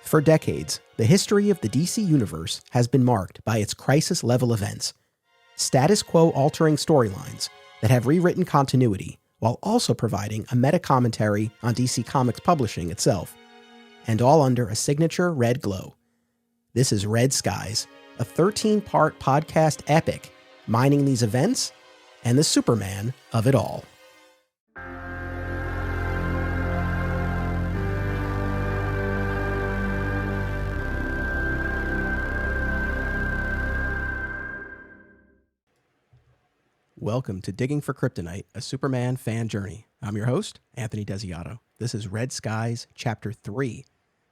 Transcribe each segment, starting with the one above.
For decades, the history of the DC Universe has been marked by its crisis-level events, status quo-altering storylines that have rewritten continuity while also providing a meta-commentary on DC Comics publishing itself, and all under a signature red glow. This is Red Skies, a 13-part podcast epic mining these events and the Superman of it all. Welcome to Digging for Kryptonite, a Superman fan journey. I'm your host, Anthony Desiato. This is Red Skies, Chapter 3.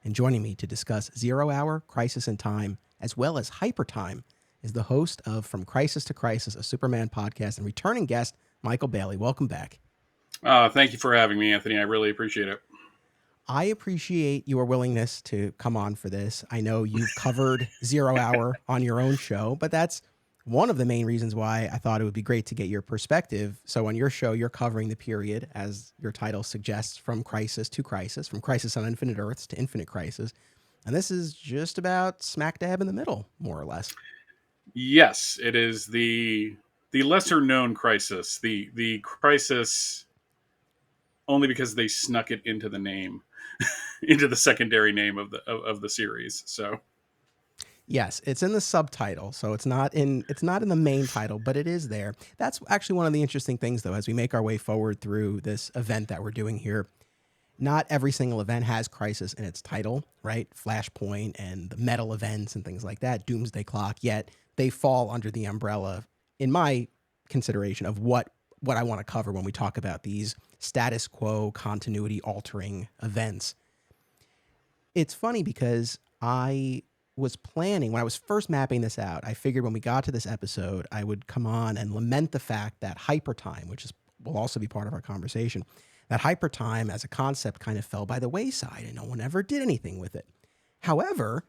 And joining me to discuss Zero Hour, Crisis in Time, as well as Hypertime, is the host of From Crisis to Crisis, a Superman podcast, and returning guest, Michael Bailey. Welcome back. Thank you for having me, Anthony. I really appreciate it. I appreciate your willingness to come on for this. I know you've covered Zero Hour on your own show, but that's one of the main reasons why I thought it would be great to get your perspective. So on your show, you're covering the period, as your title suggests, from Crisis to Crisis, from Crisis on Infinite Earths to Infinite Crisis. And this is just about smack dab in the middle, more or less. Yes, it is the lesser known Crisis, the Crisis only because they snuck it into the name, into the secondary name of the series. So. Yes, it's in the subtitle, so it's not in the main title, but it is there. That's actually one of the interesting things, though, as we make our way forward through this event that we're doing here. Not every single event has Crisis in its title, right? Flashpoint and the metal events and things like that, Doomsday Clock, yet they fall under the umbrella, in my consideration, of what I want to cover when we talk about these status quo, continuity altering events. It's funny because I was planning, when I was first mapping this out, I figured when we got to this episode, I would come on and lament the fact that Hypertime, will also be part of our conversation, that Hypertime as a concept kind of fell by the wayside and no one ever did anything with it. However,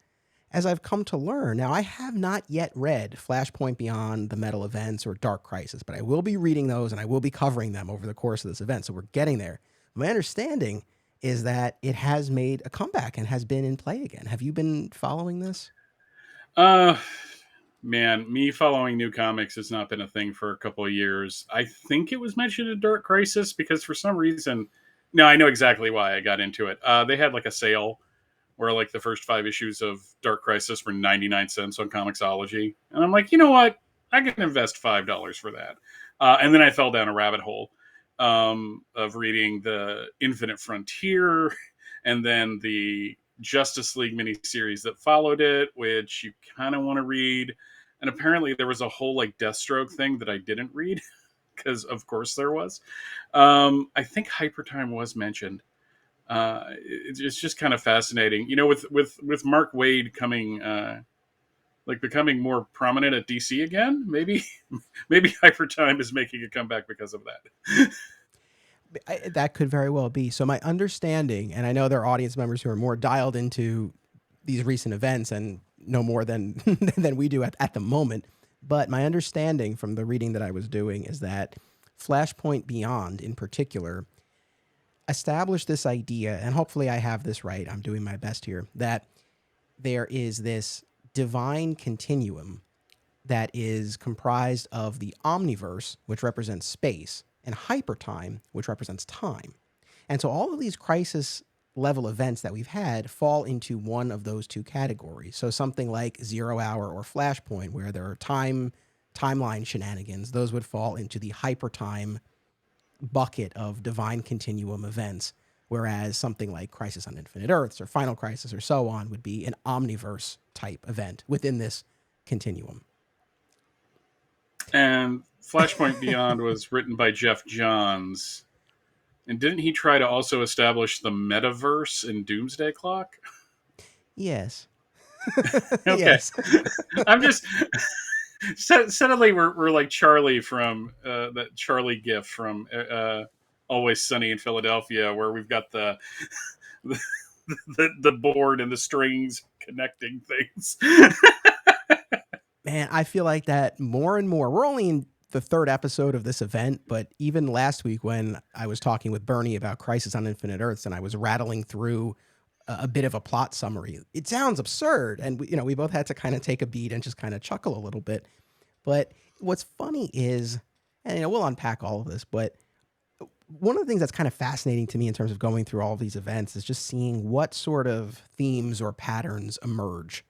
as I've come to learn, now I have not yet read Flashpoint Beyond, the Metal Events, or Dark Crisis, but I will be reading those and I will be covering them over the course of this event, so we're getting there. My understanding is that it has made a comeback and has been in play again. Have you been following this? Man, me following new comics has not been a thing for a couple of years. I think it was mentioned in Dark Crisis because for some reason, no, I know exactly why I got into it. They had like a sale where like the first 5 issues of Dark Crisis were 99 cents on Comixology. And I'm like, you know what? I can invest $5 for that. And then I fell down a rabbit hole of reading the Infinite Frontier and then the Justice League miniseries that followed it, which you kind of want to read. And apparently there was a whole like Deathstroke thing that I didn't read because of course there was. I think Hypertime was mentioned. It's just kind of fascinating, you know, with Mark Waid coming, becoming more prominent at DC again. Maybe Hypertime is making a comeback because of that. That could very well be. So my understanding, and I know there are audience members who are more dialed into these recent events and know more than than we do at the moment, but my understanding from the reading that I was doing is that Flashpoint Beyond in particular established this idea, and hopefully I have this right, I'm doing my best here, that there is this divine continuum that is comprised of the omniverse, which represents space, and Hypertime, which represents time. And so all of these crisis level events that we've had fall into one of those two categories. So something like Zero Hour or Flashpoint, where there are timeline shenanigans, those would fall into the Hypertime bucket of divine continuum events, whereas something like Crisis on Infinite Earths or Final Crisis or so on would be an omniverse type event within this continuum. And Flashpoint Beyond was written by Jeff Johns. And didn't he try to also establish the metaverse in Doomsday Clock? Yes. Okay. Yes. I'm just... Suddenly we're like Charlie from that Charlie gif from Always Sunny in Philadelphia, where we've got the board and the strings connecting things. Man, I feel like that more and more. We're only in the 3rd episode of this event, but even last week when I was talking with Bernie about Crisis on Infinite Earths and I was rattling through a bit of a plot summary. It sounds absurd, and we both had to kind of take a beat and just kind of chuckle a little bit. But what's funny is, and we'll unpack all of this, but one of the things that's kind of fascinating to me in terms of going through all of these events is just seeing what sort of themes or patterns emerge,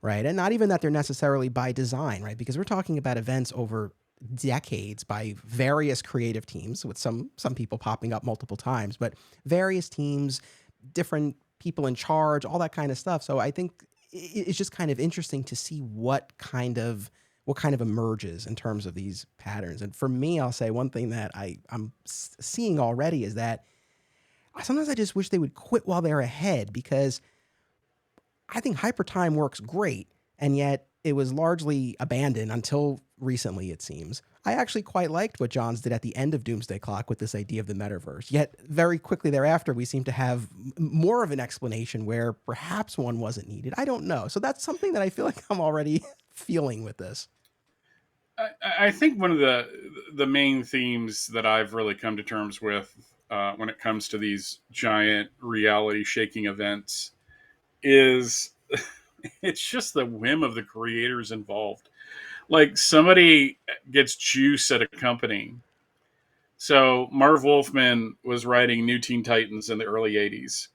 right? And not even that they're necessarily by design, right? Because we're talking about events over decades by various creative teams, with some people popping up multiple times, but various teams, different people in charge, all that kind of stuff. So I think it's just kind of interesting to see what kind of emerges in terms of these patterns. And for me, I'll say one thing that I'm seeing already is that sometimes I just wish they would quit while they're ahead, because I think Hypertime works great, and yet it was largely abandoned until recently, it seems. I actually quite liked what Johns did at the end of Doomsday Clock with this idea of the metaverse. Yet very quickly thereafter, we seem to have more of an explanation where perhaps one wasn't needed. I don't know. So that's something that I feel like I'm already feeling with this. I think one of the main themes that I've really come to terms with when it comes to these giant reality shaking events is it's just the whim of the creators involved. Like, somebody gets juice at a company. So Marv Wolfman was writing New Teen Titans in the early 80s,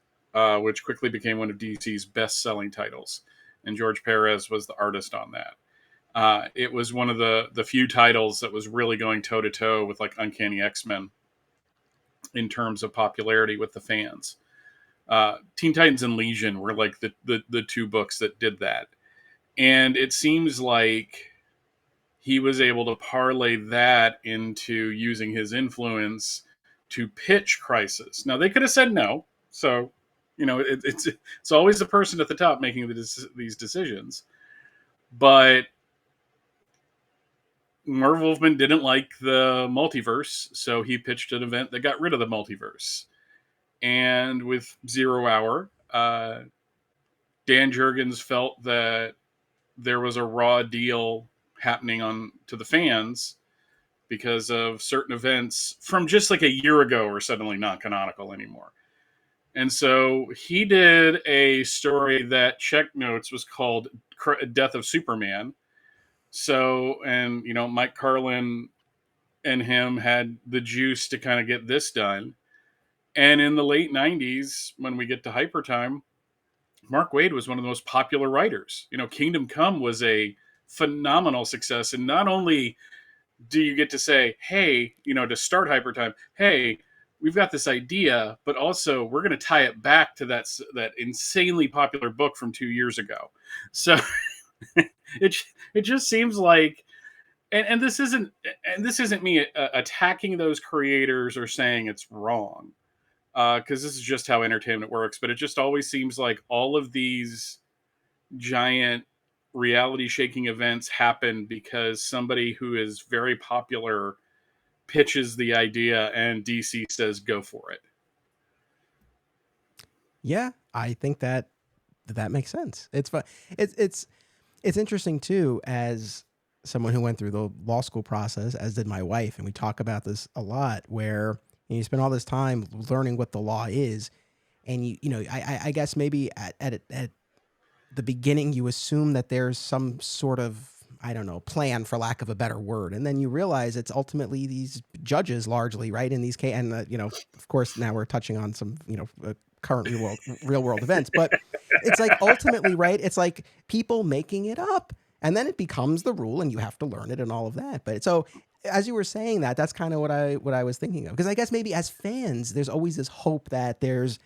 which quickly became one of DC's best-selling titles. And George Perez was the artist on that. It was one of the few titles that was really going toe-to-toe with like Uncanny X-Men in terms of popularity with the fans. Teen Titans and Legion were like the two books that did that. And it seems like he was able to parlay that into using his influence to pitch Crisis. Now, they could have said no. So, it's always the person at the top making these decisions. But Marv Wolfman didn't like the multiverse, so he pitched an event that got rid of the multiverse. And with Zero Hour, Dan Jurgens felt that there was a raw deal happening on to the fans because of certain events from just like a year ago are suddenly not canonical anymore. And so he did a story that Check Notes was called Death of Superman. So, and Mike Carlin and him had the juice to kind of get this done. And in the late 90s, when we get to Hypertime, Mark Waid was one of the most popular writers. Kingdom Come was a phenomenal success. And not only do you get to say, hey, to start Hypertime, hey, we've got this idea, but also we're going to tie it back to that insanely popular book from 2 years ago. So it just seems like, and this isn't me attacking those creators or saying it's wrong, because this is just how entertainment works. But it just always seems like all of these giant reality shaking events happen because somebody who is very popular pitches the idea and DC says go for it. Yeah, I think that makes sense. It's fun. It's interesting too, as someone who went through the law school process, as did my wife, and we talk about this a lot, where you spend all this time learning what the law is, and I guess maybe at the beginning you assume that there's some sort of, I don't know, plan, for lack of a better word, and then you realize it's ultimately these judges largely, right, in these cases, and of course now we're touching on some current real world events, but it's like ultimately, right, it's like people making it up, and then it becomes the rule and you have to learn it and all of that. But so as you were saying that's kind of what I was thinking of, because I guess maybe as fans there's always this hope that there's,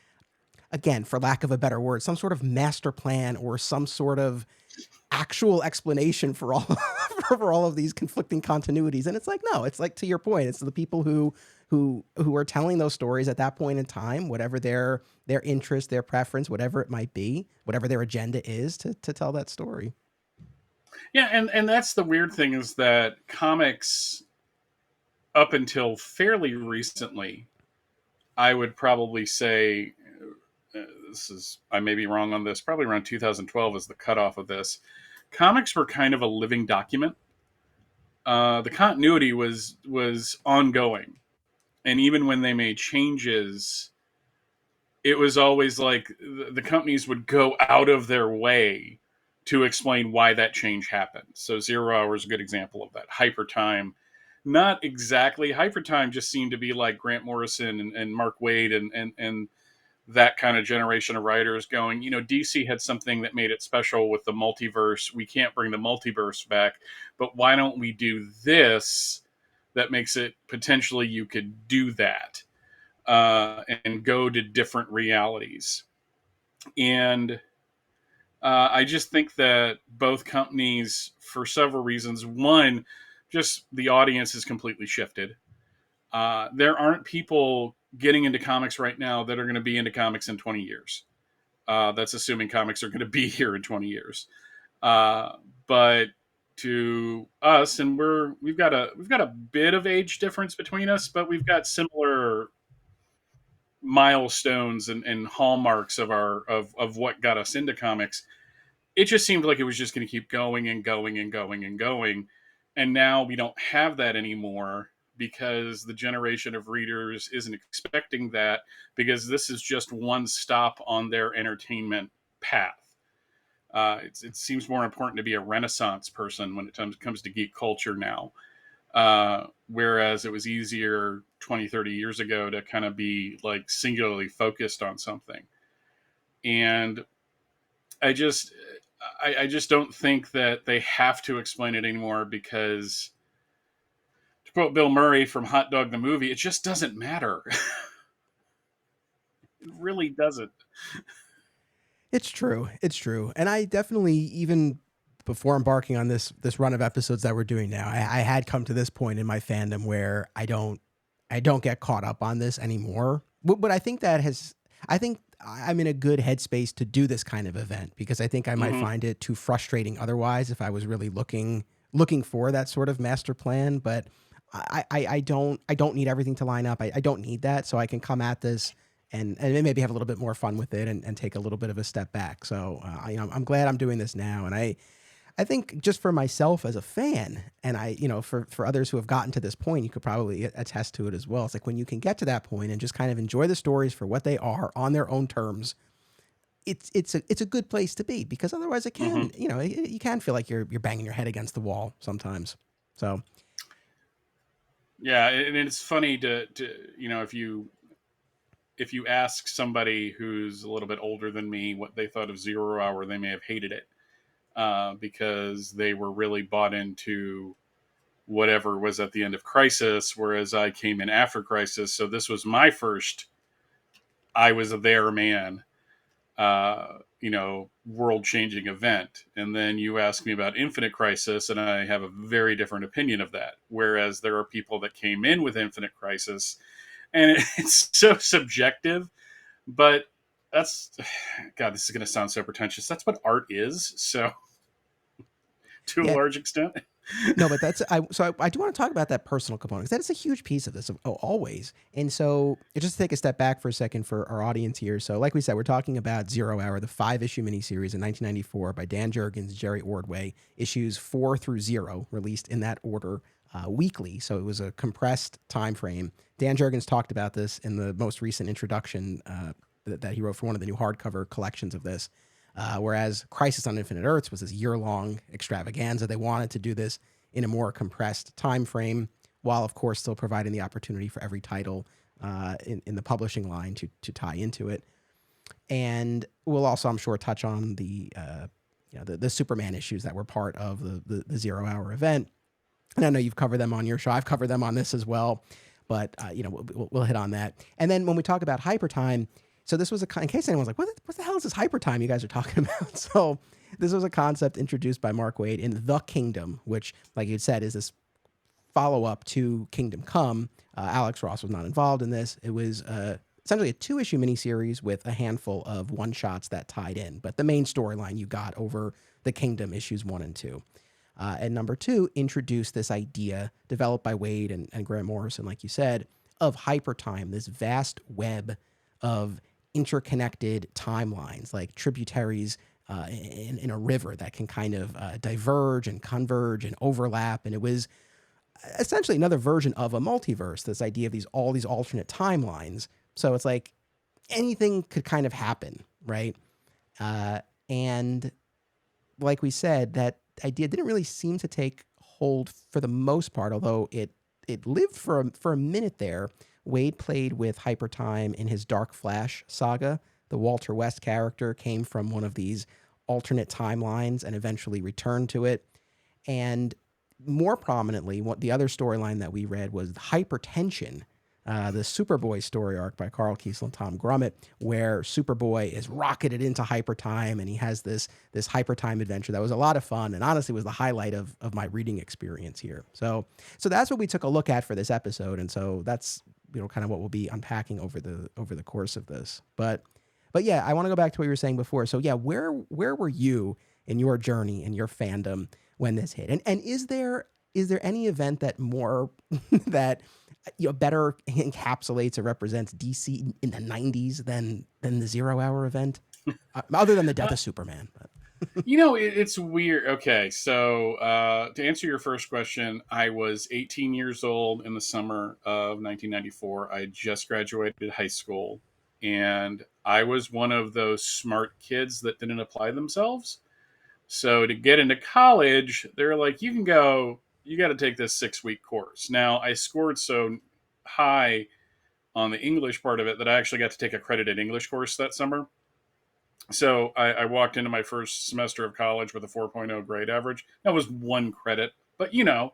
again, for lack of a better word, some sort of master plan or some sort of actual explanation for all for all of these conflicting continuities. And it's like, no, it's like, to your point, it's the people who are telling those stories at that point in time, whatever their interest, their preference, whatever it might be, whatever their agenda is, to tell that story. Yeah, and that's the weird thing, is that comics, up until fairly recently, I would probably say, I may be wrong on this, probably around 2012 is the cutoff of this. Comics were kind of a living document. The continuity was ongoing, and even when they made changes, it was always like the companies would go out of their way to explain why that change happened. So Zero Hour is a good example of that. Hypertime, not exactly. Hypertime just seemed to be like Grant Morrison and Mark Waid and that kind of generation of writers going, DC had something that made it special with the multiverse. We can't bring the multiverse back, but why don't we do this that makes it potentially you could do that and go to different realities. And I just think that both companies, for several reasons, one, just the audience has completely shifted. There aren't people getting into comics right now that are going to be into comics in 20 years. That's assuming comics are going to be here in 20 years. But to us, and we've got a bit of age difference between us, but we've got similar milestones and hallmarks of what got us into comics. It just seemed like it was just going to keep going and going and going and going. And now we don't have that anymore because the generation of readers isn't expecting that, because this is just one stop on their entertainment path. It seems more important to be a Renaissance person when it comes to geek culture now. Whereas it was easier 20, 30 years ago to kind of be like singularly focused on something. And I just don't think that they have to explain it anymore, because, to quote Bill Murray from Hot Dog the movie, it just doesn't matter. It really doesn't. It's true. It's true. And I definitely, even before embarking on this run of episodes that we're doing now, I had come to this point in my fandom where I don't get caught up on this anymore. But I think I think I'm in a good headspace to do this kind of event, because I think I might find it too frustrating otherwise if I was really looking for that sort of master plan. But I don't need everything to line up. I don't need that. So I can come at this and maybe have a little bit more fun with it and take a little bit of a step back. So I'm glad I'm doing this now. And I think just for myself as a fan, and for others who have gotten to this point, you could probably attest to it as well. It's like when you can get to that point and just kind of enjoy the stories for what they are on their own terms, it's a good place to be, because otherwise it can, you can feel like you're banging your head against the wall sometimes. So. Yeah. And it's funny to if you ask somebody who's a little bit older than me what they thought of Zero Hour, they may have hated it. Because they were really bought into whatever was at the end of Crisis, whereas I came in after Crisis. So this was my first, I was a there man, world-changing event. And then you ask me about Infinite Crisis, and I have a very different opinion of that. Whereas there are people that came in with Infinite Crisis, and it's so subjective, but that's, God, this is going to sound so pretentious. That's what art is. So, to a large extent. No, but I do want to talk about that personal component, because that's a huge piece of this, always. And so just to take a step back for a second for our audience here. So like we said, we're talking about Zero Hour, the 5-issue miniseries in 1994 by Dan Jurgens, Jerry Ordway, issues 4 through 0, released in that order weekly. So it was a compressed time frame. Dan Jurgens talked about this in the most recent introduction that he wrote for one of the new hardcover collections of this. Whereas Crisis on Infinite Earths was this year-long extravaganza. They wanted to do this in a more compressed time frame, while of course still providing the opportunity for every title in the publishing line to tie into it. And we'll also, I'm sure, touch on the Superman issues that were part of the Zero Hour event. And I know you've covered them on your show. I've covered them on this as well, but we'll hit on that. And then when we talk about Hypertime. So this was in case anyone's like, what the hell is this Hypertime you guys are talking about? So this was a concept introduced by Mark Waid in The Kingdom, which, like you said, is this follow-up to Kingdom Come. Alex Ross was not involved in this. It was essentially a 2-issue miniseries with a handful of one-shots that tied in. But the main storyline you got over The Kingdom issues 1 and 2. And number 2 introduced this idea developed by Waid and Grant Morrison, like you said, of Hypertime, this vast web of interconnected timelines, like tributaries in a river that can kind of diverge and converge and overlap. And it was essentially another version of a multiverse, this idea of all these alternate timelines. So it's like, anything could kind of happen, right? And like we said, that idea didn't really seem to take hold for the most part, although it lived for a minute there. Waid played with Hypertime in his Dark Flash saga. The Walter West character came from one of these alternate timelines and eventually returned to it. And more prominently, what the other storyline that we read was Hypertension, the Superboy story arc by Karl, Kesel, and Tom Grummett, where Superboy is rocketed into Hypertime and he has this Hypertime adventure that was a lot of fun and honestly was the highlight of my reading experience here. So that's what we took a look at for this episode, and so that's kind of what we'll be unpacking over the course of this. But yeah, I want to go back to what you were saying before. So yeah, where were you in your journey and your fandom when this hit? And is there any event that more that better encapsulates or represents DC in the 90s than the 0 Hour event, other than the death of Superman? But. It's weird. Okay, so to answer your first question, I was 18 years old in the summer of 1994. I just graduated high school, and I was one of those smart kids that didn't apply themselves. So to get into college, they're like, you got to take this 6-week course. Now, I scored so high on the English part of it that I actually got to take a credited English course that summer. So I walked into my first semester of college with a 4.0 grade average. That was 1 credit, but it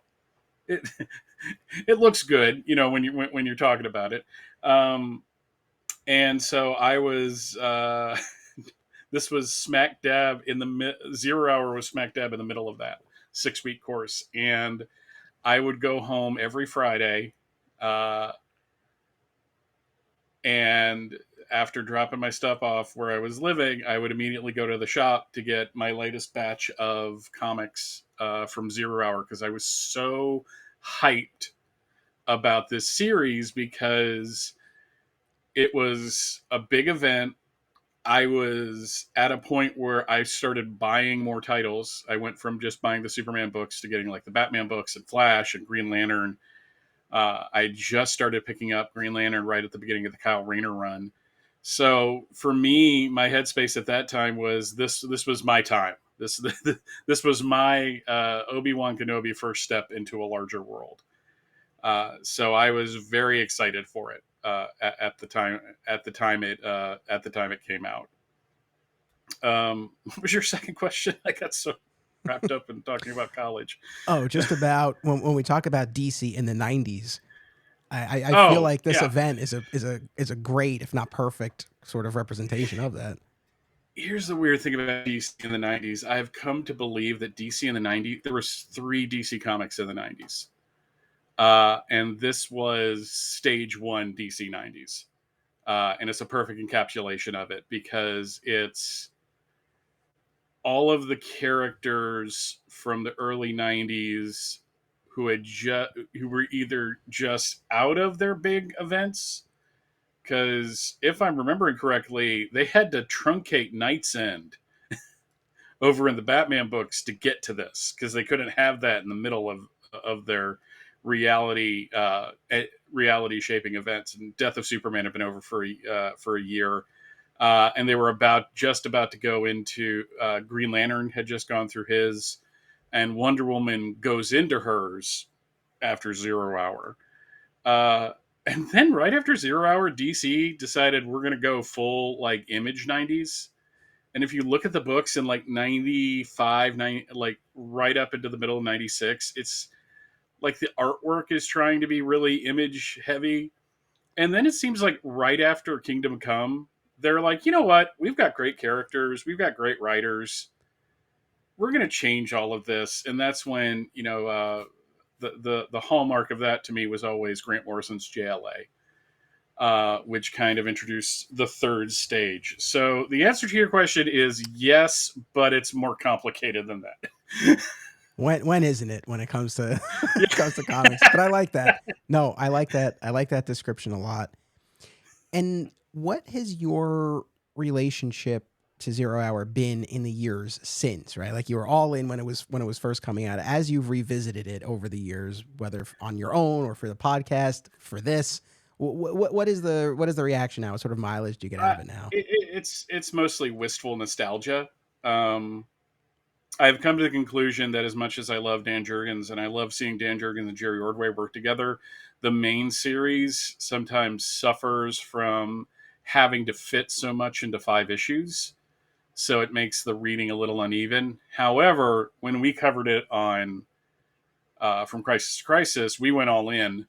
it looks good, when you're talking about it. And so I was this was smack dab in the 0 Hour was smack dab in the middle of that 6-week course, and I would go home every Friday, and after dropping my stuff off where I was living, I would immediately go to the shop to get my latest batch of comics from 0 Hour, because I was so hyped about this series because it was a big event. I was at a point where I started buying more titles. I went from just buying the Superman books to getting like the Batman books and Flash and Green Lantern. I just started picking up Green Lantern right at the beginning of the Kyle Rayner run. So for me, my headspace at that time was this was my time. This was my Obi-Wan Kenobi first step into a larger world. So I was very excited for it at the time it came out. What was your second question? I got so wrapped up in talking about college. Oh, just about when we talk about DC in the 90s. I feel like this event is a great, if not perfect, sort of representation of that. Here's the weird thing about DC in the 90s. I've come to believe that DC in the 90s, there was 3 DC comics in the 90s. And this was stage 1 DC 90s. And it's a perfect encapsulation of it because it's all of the characters from the early 90s who were either just out of their big events, because if I'm remembering correctly, they had to truncate Night's End over in the Batman books to get to this, because they couldn't have that in the middle of their reality shaping events. And Death of Superman had been over for a year, and they were just about to go into Green Lantern had just gone through his, and Wonder Woman goes into hers after 0 Hour. And then right after 0 Hour, DC decided we're going to go full like Image 90s. And if you look at the books in like 95, like right up into the middle of 96, it's like the artwork is trying to be really Image heavy. And then it seems like right after Kingdom Come, they're like, you know what? We've got great characters. We've got great writers. We're going to change all of this. And that's when, the hallmark of that to me was always Grant Morrison's JLA, which kind of introduced the third stage. So the answer to your question is yes, but it's more complicated than that. When isn't it when it comes to comics? But I like that. No, I like that. I like that description a lot. And what has your relationship to 0 Hour been in the years since, right? Like you were all in when it was first coming out. As you've revisited it over the years, whether on your own or for the podcast, for this, What is the reaction now? What sort of mileage do you get out of it now? It's mostly wistful nostalgia. Um, I've come to the conclusion that as much as I love Dan Jurgens and I love seeing Dan Jurgens and Jerry Ordway work together, the main series sometimes suffers from having to fit so much into 5 issues. So it makes the reading a little uneven. However, when we covered it on From Crisis to Crisis, we went all in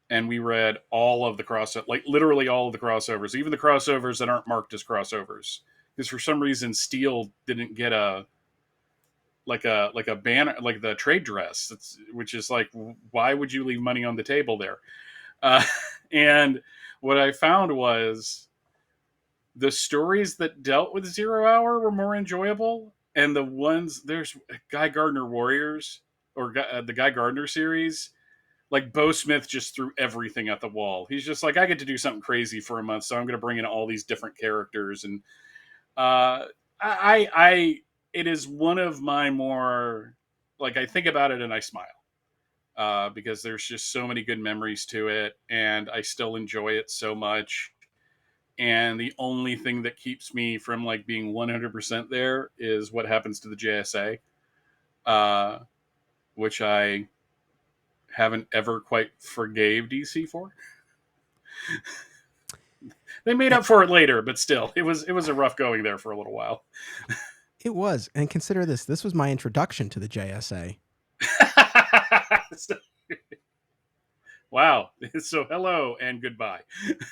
and we read all of the like literally all of the crossovers, even the crossovers that aren't marked as crossovers. Because for some reason, Steel didn't get a banner like the trade dress, which is like, why would you leave money on the table there? Uh, and what I found was the stories that dealt with Zero Hour were more enjoyable, and the ones there's Guy Gardner Warriors or the Guy Gardner series. Like Bo Smith just threw everything at the wall. He's just like, I get to do something crazy for a month, so I'm going to bring in all these different characters, and uh, I it is one of my more like I think about it and I smile because there's just so many good memories to it, and I still enjoy it so much. And the only thing that keeps me from like being 100% there is what happens to the JSA, uh, which I haven't ever quite forgave DC for. They made Eh, up for it later, but still, it was a rough going there for a little while. It was, and consider this. This was my introduction to the JSA. So, wow. So hello and goodbye.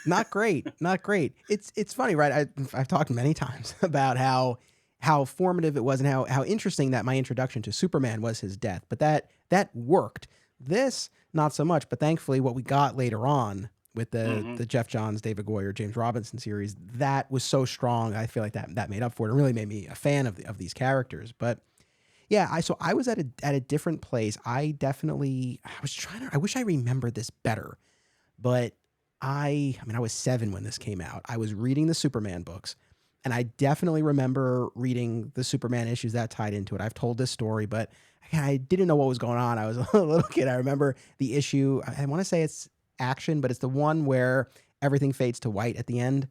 Not great, not great. It's funny, right? I've talked many times about how formative it was and how interesting that my introduction to Superman was his death. But that worked. This not so much. But thankfully, what we got later on with the Mm-hmm. the Jeff Johns, David Goyer, James Robinson series, that was so strong. I feel like that made up for it. It really made me a fan of these characters. But yeah, I was at a different place. I wish I remembered this better, but I mean I was 7 when this came out. I was reading the Superman books, and I definitely remember reading the Superman issues that tied into it. I've told this story, but I didn't know what was going on. I was a little kid. I remember the issue. I want to say it's Action, but it's the one where everything fades to white at the end.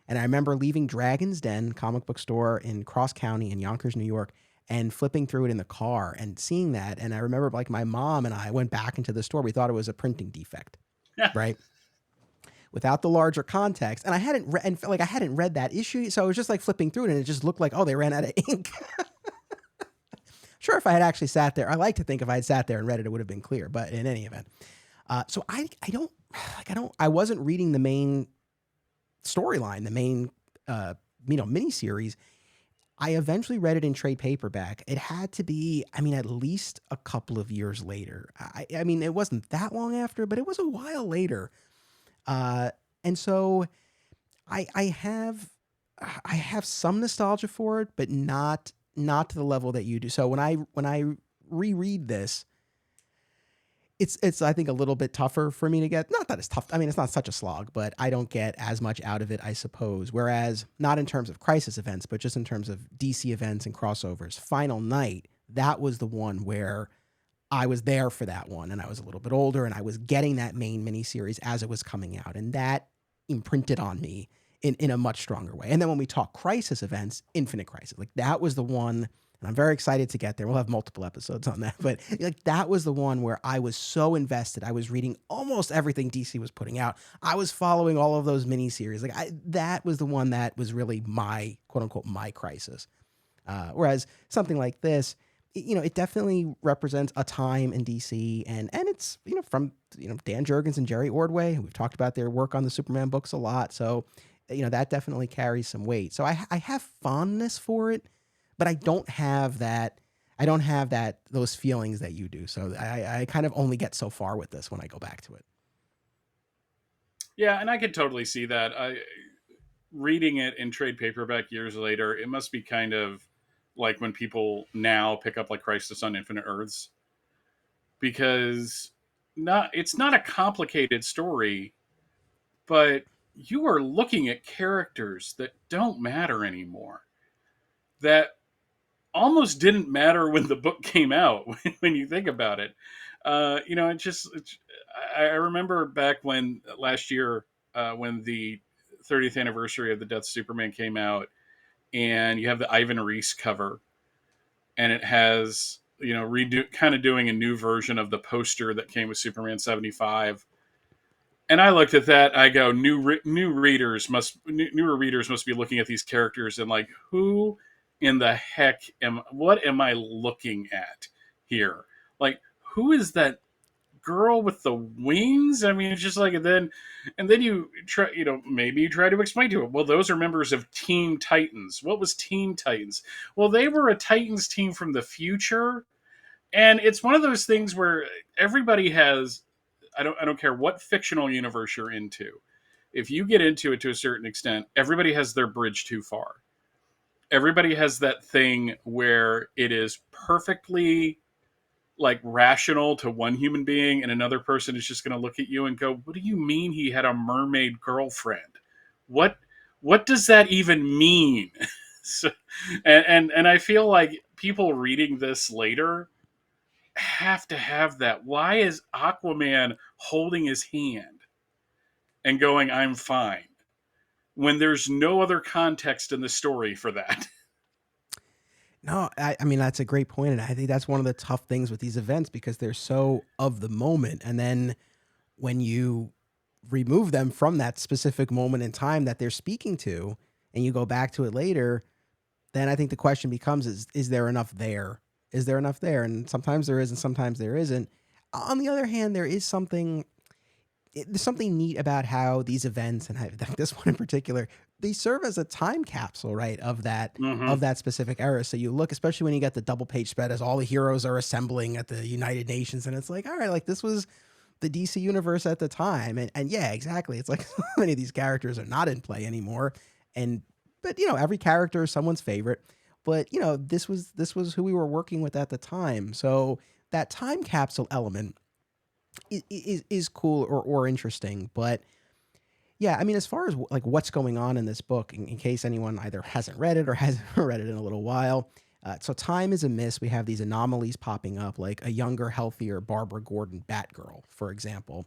And I remember leaving Dragon's Den comic book store in Cross County in Yonkers, New York, and flipping through it in the car and seeing that. And I remember like my mom and I went back into the store. We thought it was a printing defect, right? Without the larger context. And I hadn't read and felt like I hadn't read that issue. So I was just like flipping through it and it just looked like, oh, they ran out of ink. Sure, if I had actually sat there, I like to think if I had sat there and read it, it would have been clear. But in any event, so I wasn't reading the main storyline, the main, miniseries. I eventually read it in trade paperback. It had to be, I mean, at least a couple of years later. I mean, it wasn't that long after, but it was a while later. And so I have some nostalgia for it, but not to the level that you do. So when I reread this, it's I think a little bit tougher for me to get. Not that it's tough. I mean, it's not such a slog, but I don't get as much out of it, I suppose. Whereas not in terms of crisis events, but just in terms of DC events and crossovers. Final Night, that was the one where I was there for that one, and I was a little bit older, and I was getting that main miniseries as it was coming out, and that imprinted on me in a much stronger way. And then when we talk crisis events, Infinite Crisis, like that was the one, and I'm very excited to get there. We'll have multiple episodes on that, but like that was the one where I was so invested. I was reading almost everything DC was putting out. I was following all of those miniseries. That was the one that was really my quote unquote my crisis. Whereas something like this, it definitely represents a time in DC, and it's from Dan Jurgens and Jerry Ordway. We've talked about their work on the Superman books a lot, so that definitely carries some weight. So I have fondness for it, but I don't have that. I don't have those feelings that you do. So I kind of only get so far with this when I go back to it. Yeah, and I could totally see that. Reading it in trade paperback years later, it must be kind of like when people now pick up like Crisis on Infinite Earths, because it's not a complicated story, but you are looking at characters that don't matter anymore, that almost didn't matter when the book came out when you think about it. I remember back when last year, when the 30th anniversary of the Death of Superman came out, and you have the Ivan Reis cover, and it has, kind of doing a new version of the poster that came with Superman 75. And I looked at that. I go, newer readers must be looking at these characters and like, who in the heck what am I looking at here? Like, who is that girl with the wings? I mean, it's just like, and then you try, maybe you try to explain to it. Well, those are members of Teen Titans. What was Teen Titans? Well, they were a Titans team from the future, and it's one of those things where everybody has. I don't care what fictional universe you're into. If you get into it to a certain extent, everybody has their bridge too far. Everybody has that thing where it is perfectly like rational to one human being, and another person is just going to look at you and go, what do you mean he had a mermaid girlfriend? What does that even mean? So, and I feel like people reading this later have to have that. Why is Aquaman holding his hand and going, I'm fine, when there's no other context in the story for that? No, I mean, that's a great point. And I think that's one of the tough things with these events because they're so of the moment. And then when you remove them from that specific moment in time that they're speaking to and you go back to it later, then I think the question becomes is there enough there? Is there enough there? And sometimes there is and sometimes there isn't. On the other hand, there is there's something neat about how these events and this one in particular, they serve as a time capsule, right, Mm-hmm. of that specific era. So you look, especially when you get the double page spread as all the heroes are assembling at the United Nations, and it's like, all right, like this was the DC universe at the time, and yeah, exactly. It's like so many of these characters are not in play anymore, and but every character is someone's favorite. But this was who we were working with at the time. So that time capsule element is cool or interesting. But yeah, I mean, as far as like what's going on in this book, in case anyone either hasn't read it or hasn't read it in a little while. So time is amiss. We have these anomalies popping up, like a younger, healthier Barbara Gordon Batgirl, for example.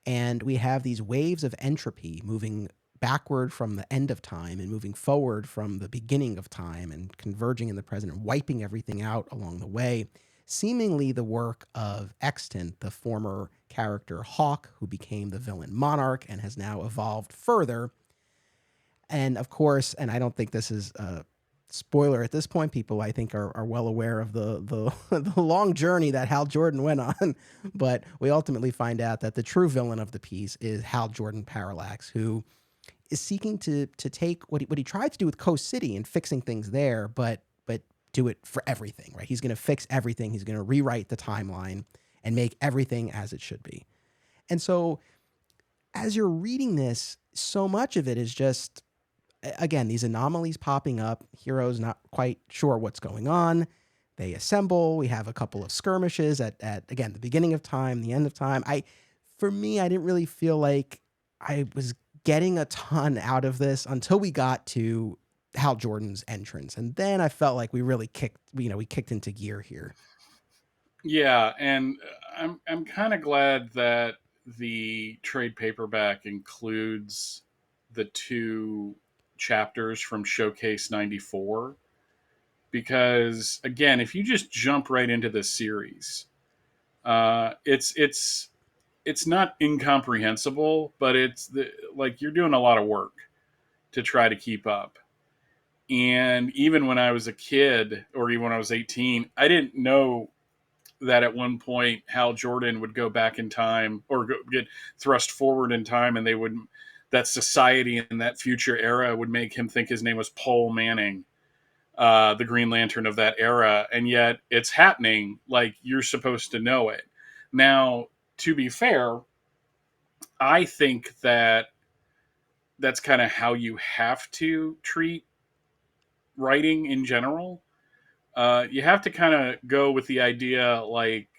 And we have these waves of entropy moving backward from the end of time and moving forward from the beginning of time and converging in the present and wiping everything out along the way. Seemingly the work of Extant, the former character Hawk, who became the villain Monarch and has now evolved further. And of course, and I don't think this is a spoiler at this point, people I think are well aware of the long journey that Hal Jordan went on. But we ultimately find out that the true villain of the piece is Hal Jordan Parallax, who is seeking to take what he tried to do with Coast City and fixing things there, but do it for everything, right? He's going to fix everything. He's going to rewrite the timeline and make everything as it should be. And so as you're reading this, so much of it is just, again, these anomalies popping up, heroes not quite sure what's going on. They assemble. We have a couple of skirmishes at again, the beginning of time, the end of time. For me, I didn't really feel like I was getting a ton out of this until we got to Hal Jordan's entrance. And then I felt like we really kicked into gear here. Yeah, and I'm kind of glad that the trade paperback includes the two chapters from Showcase 94, because again, if you just jump right into this series, it's not incomprehensible, but like you're doing a lot of work to try to keep up. And even when I was a kid, or even when I was 18, I didn't know that at one point Hal Jordan would go back in time, or get thrust forward in time, and that society in that future era would make him think his name was Paul Manning, the Green Lantern of that era. And yet it's happening, like you're supposed to know it. Now, to be fair, I think that that's kind of how you have to treat writing in general. You have to kind of go with the idea, like,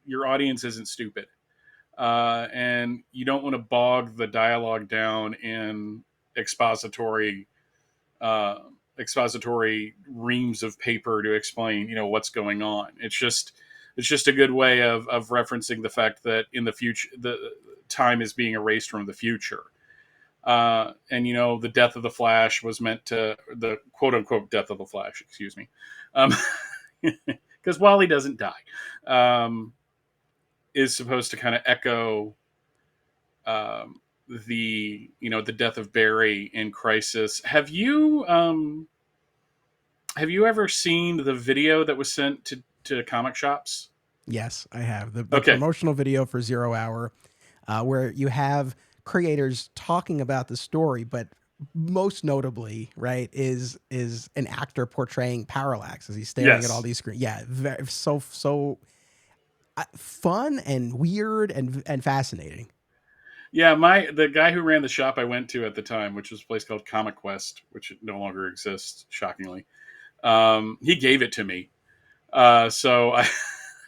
your audience isn't stupid, and you don't want to bog the dialogue down in expository uh, expository reams of paper to explain what's going on. It's just It's just a good way of referencing the fact that in the future, the time is being erased from the future. And the death of the Flash was meant to, the quote unquote death of the Flash, excuse me, because Wally doesn't die, is supposed to kind of echo the death of Barry in Crisis. Have you ever seen the video that was sent to comic shops? Yes, I have the Okay. promotional video for Zero Hour, where you have creators talking about the story, but most notably, right, is an actor portraying Parallax as he's staring at all Yes. these screens. Yeah, so fun and weird and fascinating. Yeah, the guy who ran the shop I went to at the time, which was a place called Comic Quest, which no longer exists, shockingly. He gave it to me, so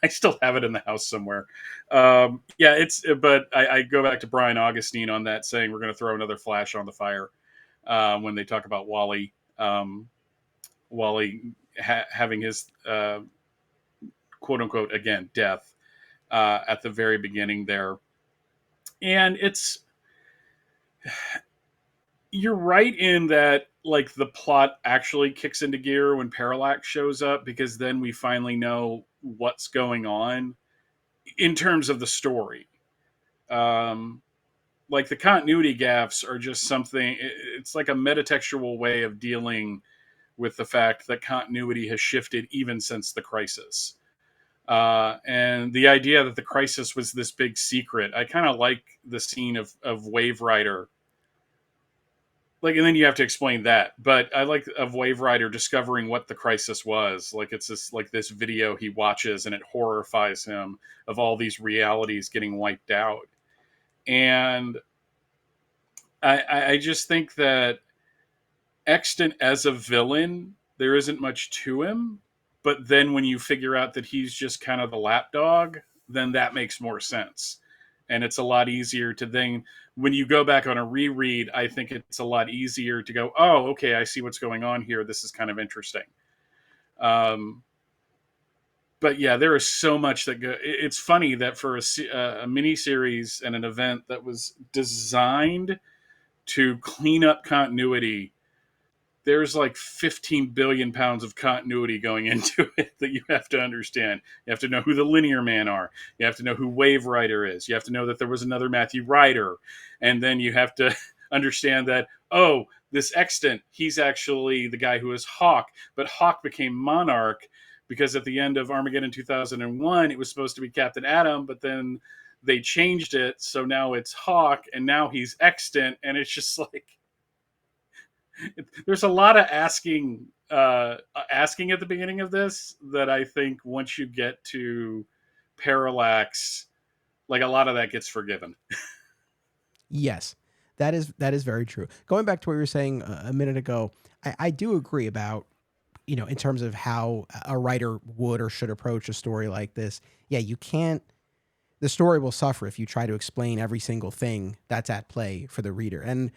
I still have it in the house somewhere. Yeah, but I go back to Brian Augustine on that, saying we're going to throw another Flash on the fire when they talk about Wally. Wally having his quote unquote again death at the very beginning there, and you're right in that, like, the plot actually kicks into gear when Parallax shows up, because then we finally know what's going on in terms of the story. Like, the continuity gaffes are just something, it's like a metatextual way of dealing with the fact that continuity has shifted even since the Crisis. And the idea that the Crisis was this big secret, I kind of like the scene of Wave Rider. Like, and then you have to explain that. But I like of Wave Rider discovering what the Crisis was. Like, it's this video he watches, and it horrifies him of all these realities getting wiped out. And I just think that Extant as a villain, there isn't much to him. But then when you figure out that he's just kind of the lapdog, then that makes more sense. And it's a lot easier to then, when you go back on a reread, I think it's a lot easier to go, oh, okay, I see what's going on here. This is kind of interesting. But yeah, there is so much that it's funny that for a mini series and an event that was designed to clean up continuity, there's like 15 billion pounds of continuity going into it that you have to understand. You have to know who the Linear Man are. You have to know who Wave Rider is. You have to know that there was another Matthew Ryder. And then you have to understand that, oh, this Extant, he's actually the guy who is Hawk. But Hawk became Monarch because at the end of Armageddon 2001, it was supposed to be Captain Atom, but then they changed it. So now it's Hawk, and now he's Extant. And it's just like, there's a lot of asking at the beginning of this that I think once you get to Parallax, like, a lot of that gets forgiven. Yes, that is very true. Going back to what you were saying a minute ago, I do agree about, in terms of how a writer would or should approach a story like this. Yeah, you can't. The story will suffer if you try to explain every single thing that's at play for the reader. And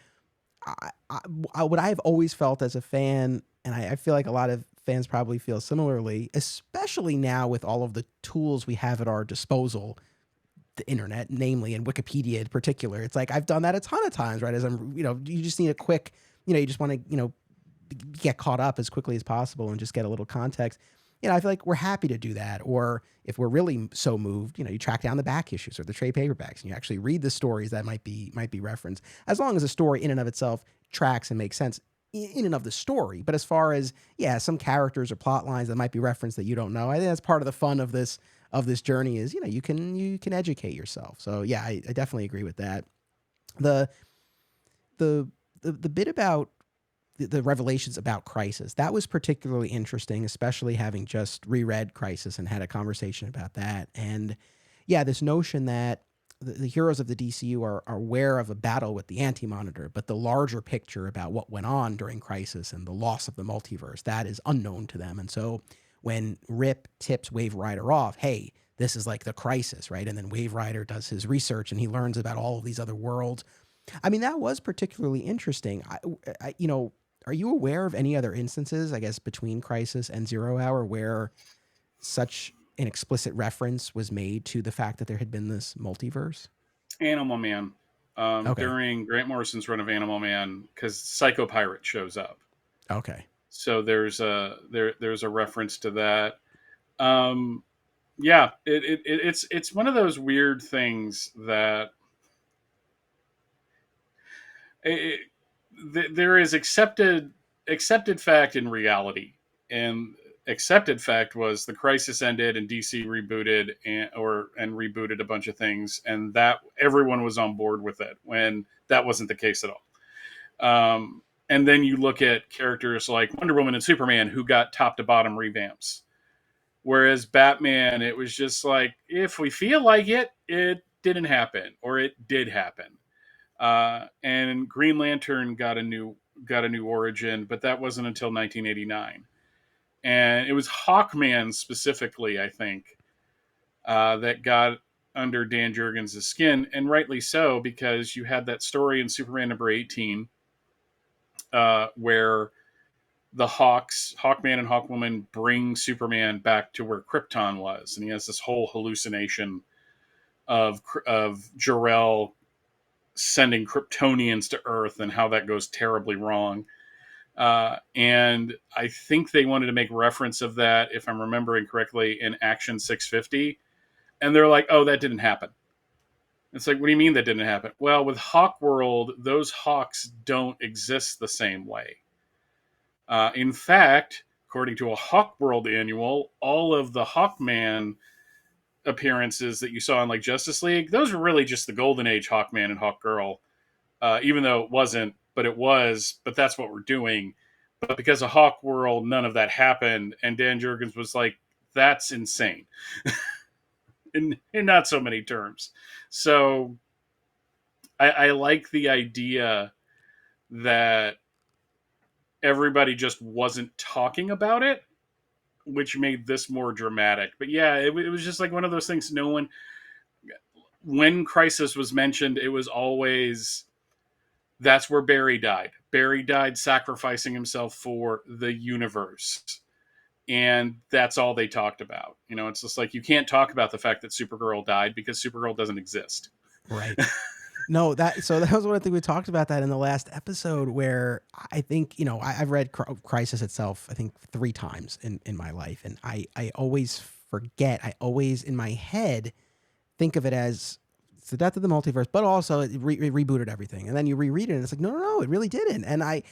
what I've always felt as a fan, and I feel like a lot of fans probably feel similarly, especially now with all of the tools we have at our disposal, the internet, namely, and Wikipedia in particular. It's like I've done that a ton of times, right? As I'm, you just need a quick, you just want to, get caught up as quickly as possible and just get a little context. I feel like we're happy to do that. Or if we're really so moved, you track down the back issues or the trade paperbacks and you actually read the stories that might be referenced, as long as the story in and of itself tracks and makes sense in and of the story. But as far as, some characters or plot lines that might be referenced that you don't know, I think that's part of the fun of this journey is, you can educate yourself. So yeah, I definitely agree with that. The bit about the revelations about Crisis, that was particularly interesting, especially having just reread Crisis and had a conversation about that. And yeah, this notion that the heroes of the DCU are aware of a battle with the Anti-Monitor, but the larger picture about what went on during Crisis and the loss of the multiverse, that is unknown to them. And so when Rip tips Wave Rider off, hey, this is like the Crisis, right? And then Wave Rider does his research and he learns about all of these other worlds. I mean, that was particularly interesting. Are you aware of any other instances, I guess, between Crisis and Zero Hour where such an explicit reference was made to the fact that there had been this multiverse? Animal Man. Okay. During Grant Morrison's run of Animal Man, because Psycho Pirate shows up. Okay. So there's a reference to that. Um, yeah, it's one of those weird things that it, there is accepted fact in reality, and accepted fact was the crisis ended and DC rebooted and rebooted a bunch of things, and that everyone was on board with it when that wasn't the case at all. And then you look at characters like Wonder Woman and Superman who got top to bottom revamps. Whereas Batman, it was just like, if we feel like it didn't happen, or it did happen. And Green Lantern got a new origin, but that wasn't until 1989. And it was Hawkman specifically, I think, that got under Dan Jurgens' skin, and rightly so, because you had that story in Superman number 18, where the Hawkman and Hawkwoman bring Superman back to where Krypton was, and he has this whole hallucination of Jor-El sending Kryptonians to Earth and how that goes terribly wrong. And I think they wanted to make reference of that, if I'm remembering correctly, in Action 650. And they're like, oh, that didn't happen. It's like, what do you mean that didn't happen? Well, with Hawk World, those Hawks don't exist the same way. In fact, according to a Hawk World annual, all of the Hawkman appearances that you saw in like Justice League, those were really just the Golden Age Hawkman and Hawkgirl, even though it wasn't, but it was. But that's what we're doing. But because of Hawk World, none of that happened, and Dan Jurgens was like, "That's insane," in not so many terms. So I like the idea that everybody just wasn't talking about it, which made this more dramatic. But yeah, it was just like one of those things. No one, when Crisis was mentioned, it was always, that's where Barry died. Barry died sacrificing himself for the universe. And that's all they talked about. You know, it's just like, you can't talk about the fact that Supergirl died because Supergirl doesn't exist. Right. No, that was one thing we talked about that in the last episode, where I think, I've read Crisis itself, I think 3 times in my life. And I always forget, I always in my head think of it as it's the death of the multiverse, but also it rebooted everything. And then you reread it and it's like, no, it really didn't. And I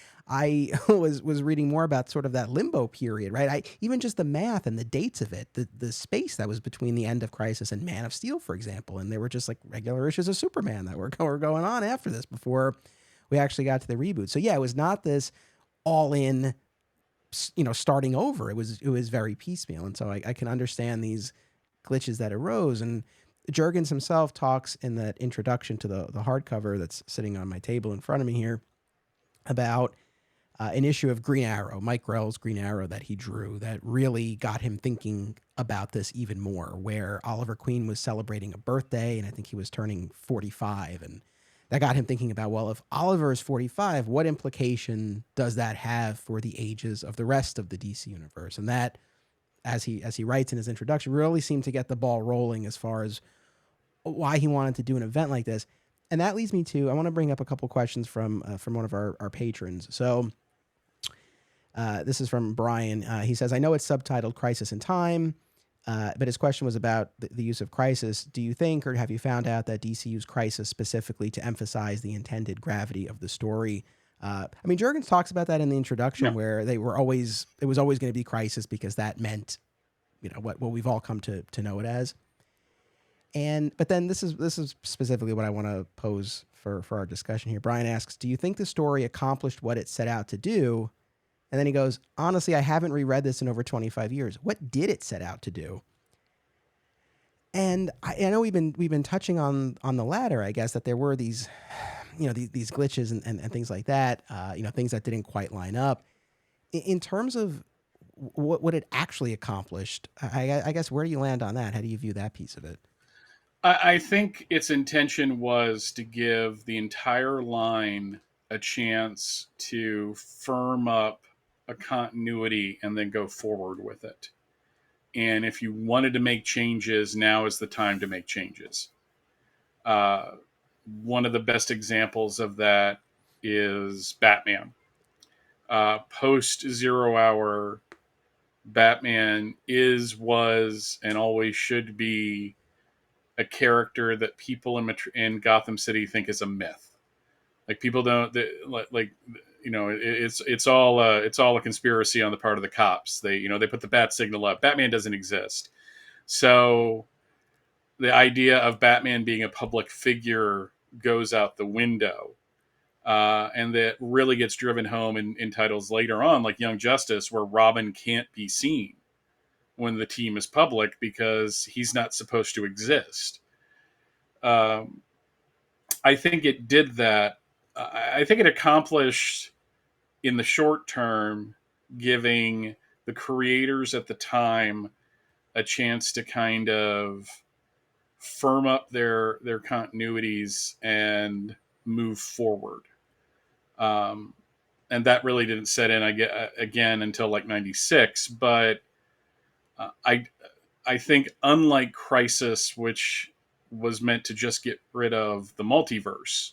was reading more about sort of that limbo period, right? Even just the math and the dates of it, the space that was between the end of Crisis and Man of Steel, for example. And they were just like regular issues of Superman that were going on after this before we actually got to the reboot. So yeah, it was not this all in, starting over. It was very piecemeal. And so I can understand these glitches that arose. And Jurgens himself talks in that introduction to the hardcover that's sitting on my table in front of me here about an issue of Green Arrow, Mike Grell's Green Arrow that he drew, that really got him thinking about this even more, where Oliver Queen was celebrating a birthday, and I think he was turning 45, and that got him thinking about, well, if Oliver is 45, what implication does that have for the ages of the rest of the DC universe? And that, as he writes in his introduction, really seemed to get the ball rolling as far as why he wanted to do an event like this. And that leads me to, I want to bring up a couple questions from one of our patrons. So this is from Brian. He says, I know it's subtitled Crisis in Time, but his question was about the use of Crisis. Do you think, or have you found out that DC used Crisis specifically to emphasize the intended gravity of the story? I mean, Jurgens talks about that in the introduction, where it was always going to be Crisis because that meant, what we've all come to know it as. But then this is specifically what I want to pose for our discussion here. Brian asks, do you think the story accomplished what it set out to do? And then he goes, honestly, I haven't reread this in over 25 years. What did it set out to do? And I know we've been touching on the latter, I guess, that there were these, these glitches and things like that, things that didn't quite line up. In terms of what it actually accomplished, I guess, where do you land on that? How do you view that piece of it? I think its intention was to give the entire line a chance to firm up a continuity and then go forward with it. And if you wanted to make changes, now is the time to make changes. Uh, One of the best examples of that is Batman. Post Zero Hour, Batman was, and always should be a character that people in Gotham City think is a myth. Like people don't like it's all a conspiracy on the part of the cops. They put the bat signal up. Batman doesn't exist. So the idea of Batman being a public figure goes out the window. And that really gets driven home in titles later on, like Young Justice, where Robin can't be seen when the team is public because he's not supposed to exist. Um, I think it did that. I think it accomplished in the short term, giving the creators at the time a chance to kind of firm up their continuities and move forward. Um, and that really didn't set in again until like '96. But I think unlike Crisis, which was meant to just get rid of the multiverse,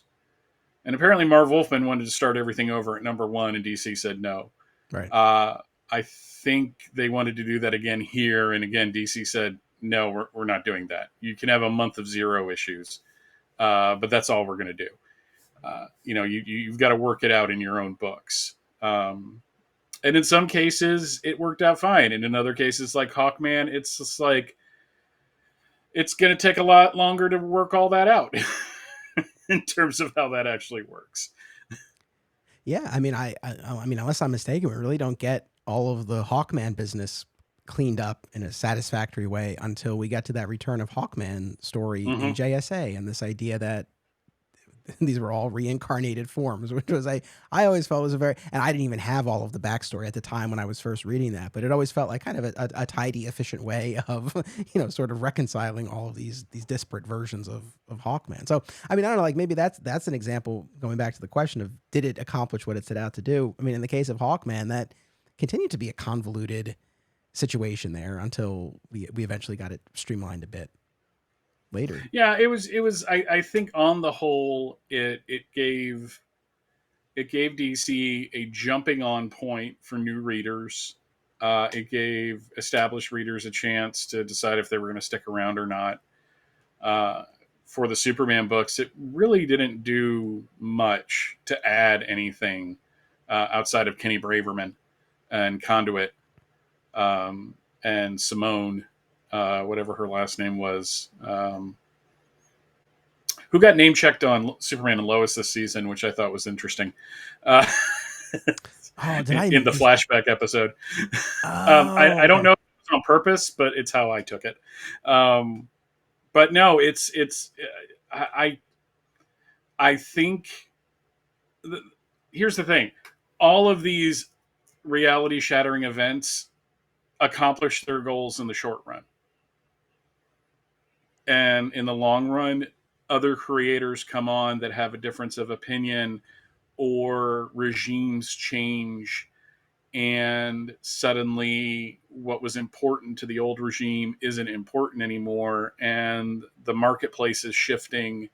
and apparently Marv Wolfman wanted to start everything over at #1, and DC said no. Right. I think they wanted to do that again here, and again DC said no, we're not doing that. You can have a month of 0 issues, but that's all we're going to do. You've got to work it out in your own books. And in some cases, it worked out fine. And in other cases, like Hawkman, it's just like, it's going to take a lot longer to work all that out in terms of how that actually works. Yeah, I mean, I mean, unless I'm mistaken, we really don't get all of the Hawkman business cleaned up in a satisfactory way until we get to that Return of Hawkman story in JSA, and this idea that these were all reincarnated forms, which was I always felt was a very, and I didn't even have all of the backstory at the time when I was first reading that, but it always felt like kind of a tidy, efficient way of, sort of reconciling all of these disparate versions of Hawkman. So, I mean, I don't know, like maybe that's an example, going back to the question of, did it accomplish what it set out to do? I mean, in the case of Hawkman, that continued to be a convoluted situation there until we eventually got it streamlined a bit later. Yeah, it was I think on the whole it gave DC a jumping on point for new readers. It gave established readers a chance to decide if they were going to stick around or not. For the Superman books, it really didn't do much to add anything outside of Kenny Braverman and Conduit, and Simone, whatever her last name was, who got name checked on Superman and Lois this season, which I thought was interesting. In the flashback episode. I don't know if it was on purpose, but it's how I took it. But no, I think here's the thing. All of these reality shattering events accomplish their goals in the short run. And in the long run, other creators come on that have a difference of opinion, or regimes change, and suddenly what was important to the old regime isn't important anymore, and the marketplace is shifting.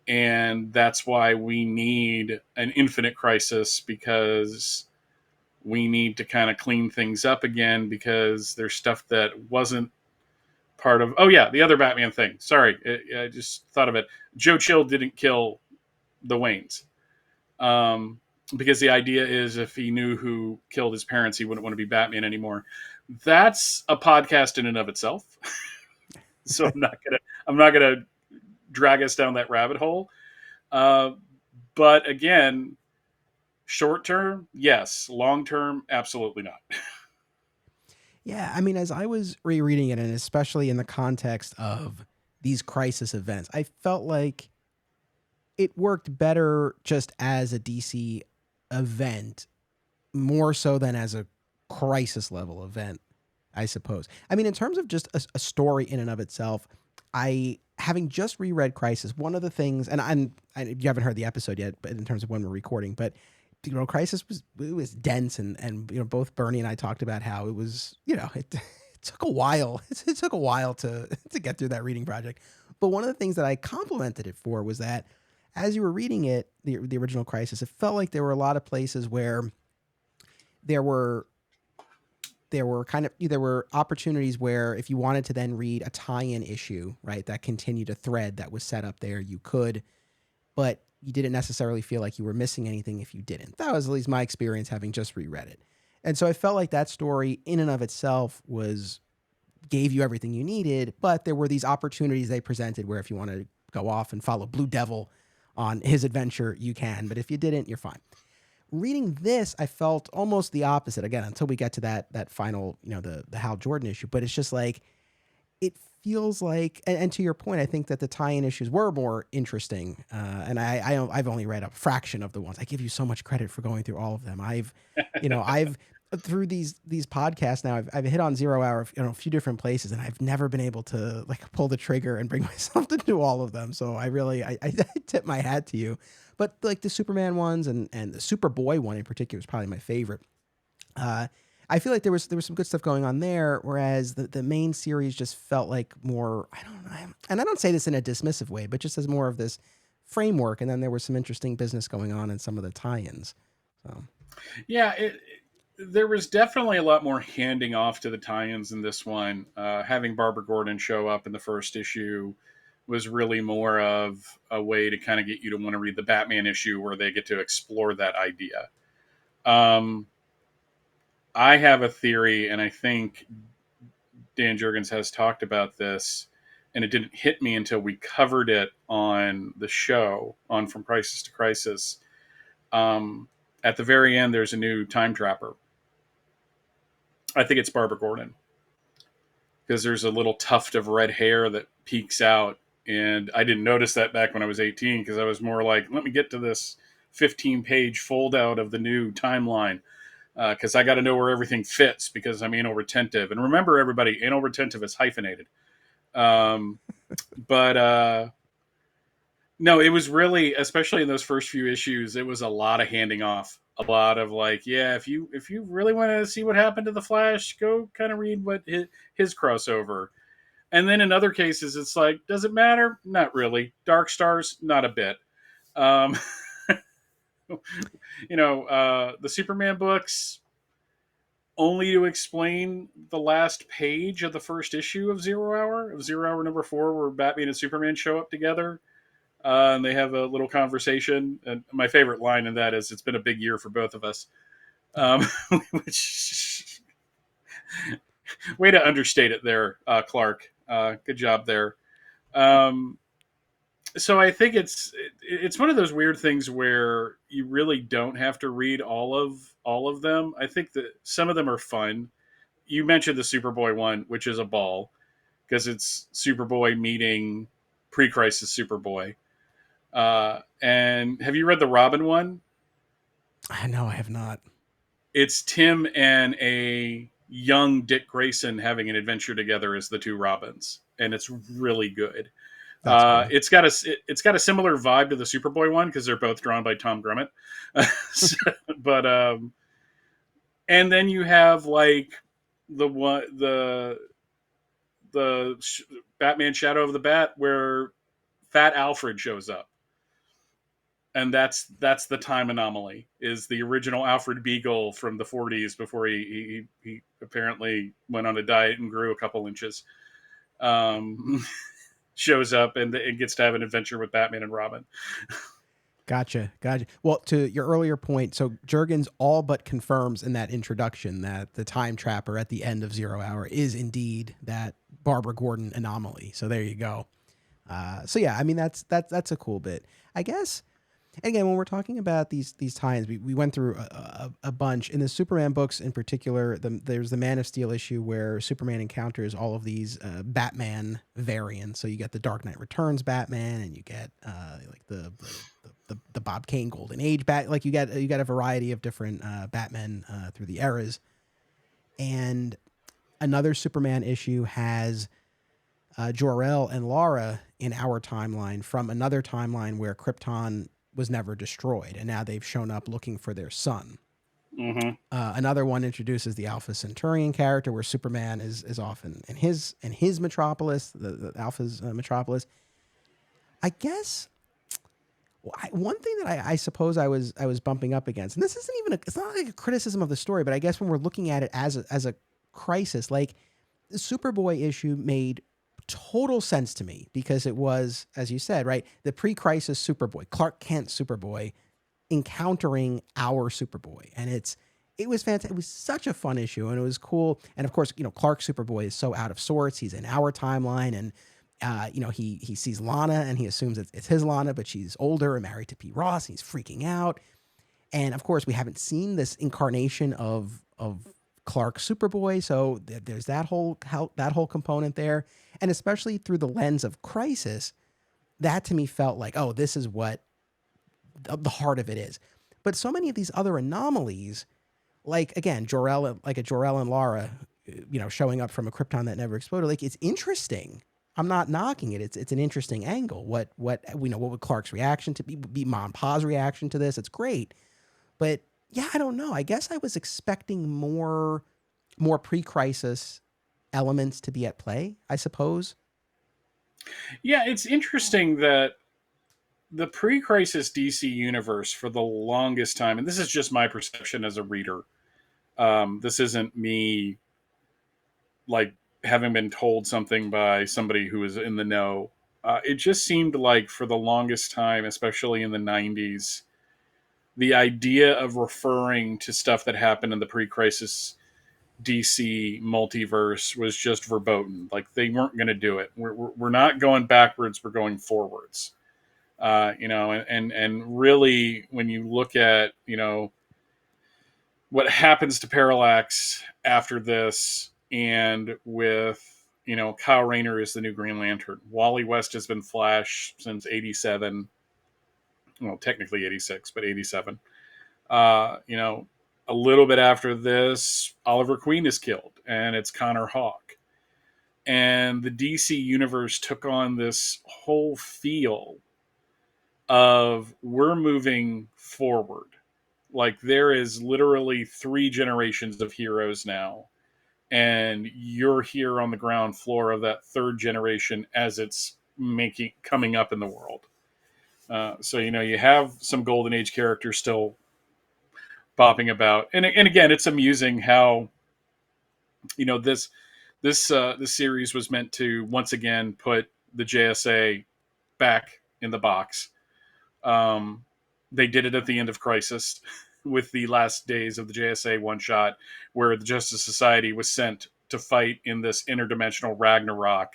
And that's why we need an Infinite Crisis, because we need to kind of clean things up again, because there's stuff that wasn't part of... Oh yeah, the other Batman thing. Sorry, I just thought of it. Joe Chill didn't kill the Waynes. Because the idea is, if he knew who killed his parents, he wouldn't want to be Batman anymore. That's a podcast in and of itself. So I'm not gonna drag us down that rabbit hole. But again, short term, yes. Long term, absolutely not. Yeah, I mean, as I was rereading it, and especially in the context of these crisis events, I felt like it worked better just as a DC event, more so than as a crisis level event, I suppose. I mean, in terms of just a story in and of itself, having just reread Crisis, one of the things, and you haven't heard the episode yet, but in terms of when we're recording, but Crisis was dense, and both Bernie and I talked about how it was, it took a while. It took a while to get through that reading project. But one of the things that I complimented it for was that as you were reading it, the original Crisis, it felt like there were a lot of places where there were there were opportunities where if you wanted to then read a tie-in issue, right, that continued a thread that was set up there, you could, but you didn't necessarily feel like you were missing anything if you didn't. That was at least my experience having just reread it. And so I felt like that story in and of itself gave you everything you needed, but there were these opportunities they presented where if you want to go off and follow Blue Devil on his adventure, you can, but if you didn't, you're fine. Reading this, I felt almost the opposite again until we get to that final, the Hal Jordan issue. But it's just like it feels like, and to your point, I think that the tie-in issues were more interesting. And I've only read a fraction of the ones. I give you so much credit for going through all of them. I've through these podcasts now, I've hit on 0 Hour, a few different places, and I've never been able to like pull the trigger and bring myself to do all of them. So I tip my hat to you. But like the Superman ones and the Superboy one in particular was probably my favorite. I feel like there was some good stuff going on there, whereas the main series just felt like more, I don't know, and I don't say this in a dismissive way, but just as more of this framework, and then there was some interesting business going on in some of the tie-ins. So. Yeah, there was definitely a lot more handing off to the tie-ins in this one. Having Barbara Gordon show up in the first issue was really more of a way to kind of get you to want to read the Batman issue where they get to explore that idea. I have a theory, and I think Dan Jurgens has talked about this, and it didn't hit me until we covered it on the show on From Crisis to Crisis. At the very end, there's a new time trapper. I think it's Barbara Gordon, because there's a little tuft of red hair that peeks out. And I didn't notice that back when I was 18, because I was more like, let me get to this 15-page fold out of the new timeline, because I got to know where everything fits, because I'm anal retentive. And remember, everybody, anal retentive is hyphenated. But no, it was really, especially in those first few issues, it was a lot of handing off. A lot of like, yeah, if you really want to see what happened to the Flash, go kind of read what his crossover. And then in other cases, it's like, does it matter? Not really. Dark Stars, not a bit. The Superman books, only to explain the last page of the first issue of 0 Hour number 4, where Batman and Superman show up together. And they have a little conversation. And my favorite line in that is, it's been a big year for both of us. Which, way to understate it there, Clark. Good job there. So I think it's one of those weird things where you really don't have to read all of them. I think that some of them are fun. You mentioned the Superboy one, which is a ball, because it's Superboy meeting pre-crisis Superboy. And have you read the Robin one? No, I have not. It's Tim and a young Dick Grayson having an adventure together as the two Robins, and it's really good. Cool. It's got a similar vibe to the Superboy one, because they're both drawn by Tom Grummett. But and then you have like the Batman Shadow of the Bat, where Fat Alfred shows up. And that's the time anomaly, is the original Alfred Beagle from the 40s, before he apparently went on a diet and grew a couple inches. Shows up and gets to have an adventure with Batman and Robin. Gotcha. Well, to your earlier point, so Jurgens all but confirms in that introduction that the time trapper at the end of 0 Hour is indeed that Barbara Gordon anomaly. So there you go. So yeah, I mean, that's a cool bit, I guess. And again, when we're talking about these tie-ins, we went through a bunch. In the Superman books in particular, there's the Man of Steel issue where Superman encounters all of these Batman variants. So you get the Dark Knight Returns Batman, and you get like the Bob Kane Golden Age like you get a variety of different Batmen through the eras. And another Superman issue has Jor-El and Lara in our timeline from another timeline where Krypton was never destroyed, and now they've shown up looking for their son. Mm-hmm. Another one introduces the Alpha Centaurian character, where Superman is often in his metropolis, the Alpha's metropolis. I guess one thing that I suppose I was bumping up against, and this isn't even it's not like a criticism of the story, but I guess when we're looking at it as a crisis, like the Superboy issue made total sense to me because it was, as you said, right, the pre-crisis Superboy, Clark Kent Superboy, encountering our Superboy, and it was fantastic. It was such a fun issue, and it was cool. And of course, Clark Superboy is so out of sorts. He's in our timeline, and he sees Lana, and he assumes it's his Lana, but she's older and married to Pete Ross. And he's freaking out, and of course, we haven't seen this incarnation of Clark Superboy, so there's that whole component there, and especially through the lens of Crisis, that to me felt like, oh, this is what the heart of it is. But so many of these other anomalies, like again, Jor-El and Lara, showing up from a Krypton that never exploded, like it's interesting. I'm not knocking it. It's an interesting angle. What would Clark's reaction to be Mom Pa's reaction to this? It's great. But yeah, I don't know. I guess I was expecting more pre-crisis elements to be at play, I suppose. Yeah, it's interesting that the pre-crisis DC universe for the longest time, and this is just my perception as a reader. This isn't me like having been told something by somebody who is in the know. It just seemed like for the longest time, especially in the 90s, the idea of referring to stuff that happened in the pre-crisis DC multiverse was just verboten. Like they weren't going to do it. We're not going backwards. We're going forwards. And really, when you look at what happens to Parallax after this, and with Kyle Rayner is the new Green Lantern. Wally West has been Flash since '87. Well, technically '86, but '87. A little bit after this, Oliver Queen is killed, and it's Connor Hawke. And the DC universe took on this whole feel of we're moving forward. Like there is literally 3 generations of heroes now, and you're here on the ground floor of that 3rd generation as it's coming up in the world. So you have some Golden Age characters still bopping about, and again, it's amusing how this series was meant to once again put the JSA back in the box. They did it at the end of Crisis with the last days of the JSA one shot, where the Justice Society was sent to fight in this interdimensional Ragnarok.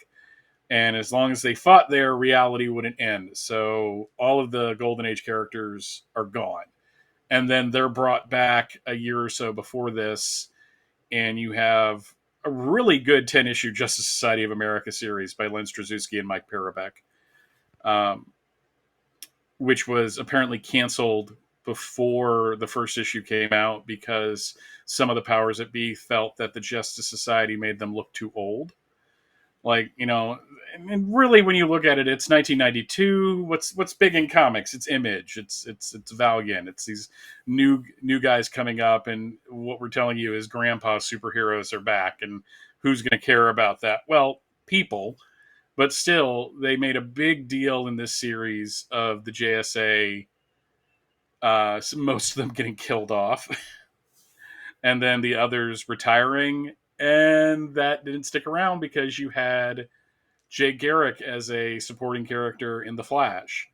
And as long as they fought there, reality wouldn't end. So all of the Golden Age characters are gone. And then they're brought back a year or so before this, and you have a really good 10-issue Justice Society of America series by Len Straczewski and Mike Parabek, which was apparently canceled before the first issue came out because some of the powers that be felt that the Justice Society made them look too old. Like, and really when you look at it, it's 1992. What's big in comics? It's Image. It's Valiant. It's these new guys coming up, and what we're telling you is grandpa superheroes are back, and who's going to care about that? Well, people. But still, they made a big deal in this series of the JSA, most of them getting killed off, and then the others retiring. And that didn't stick around because you had Jay Garrick as a supporting character in The Flash,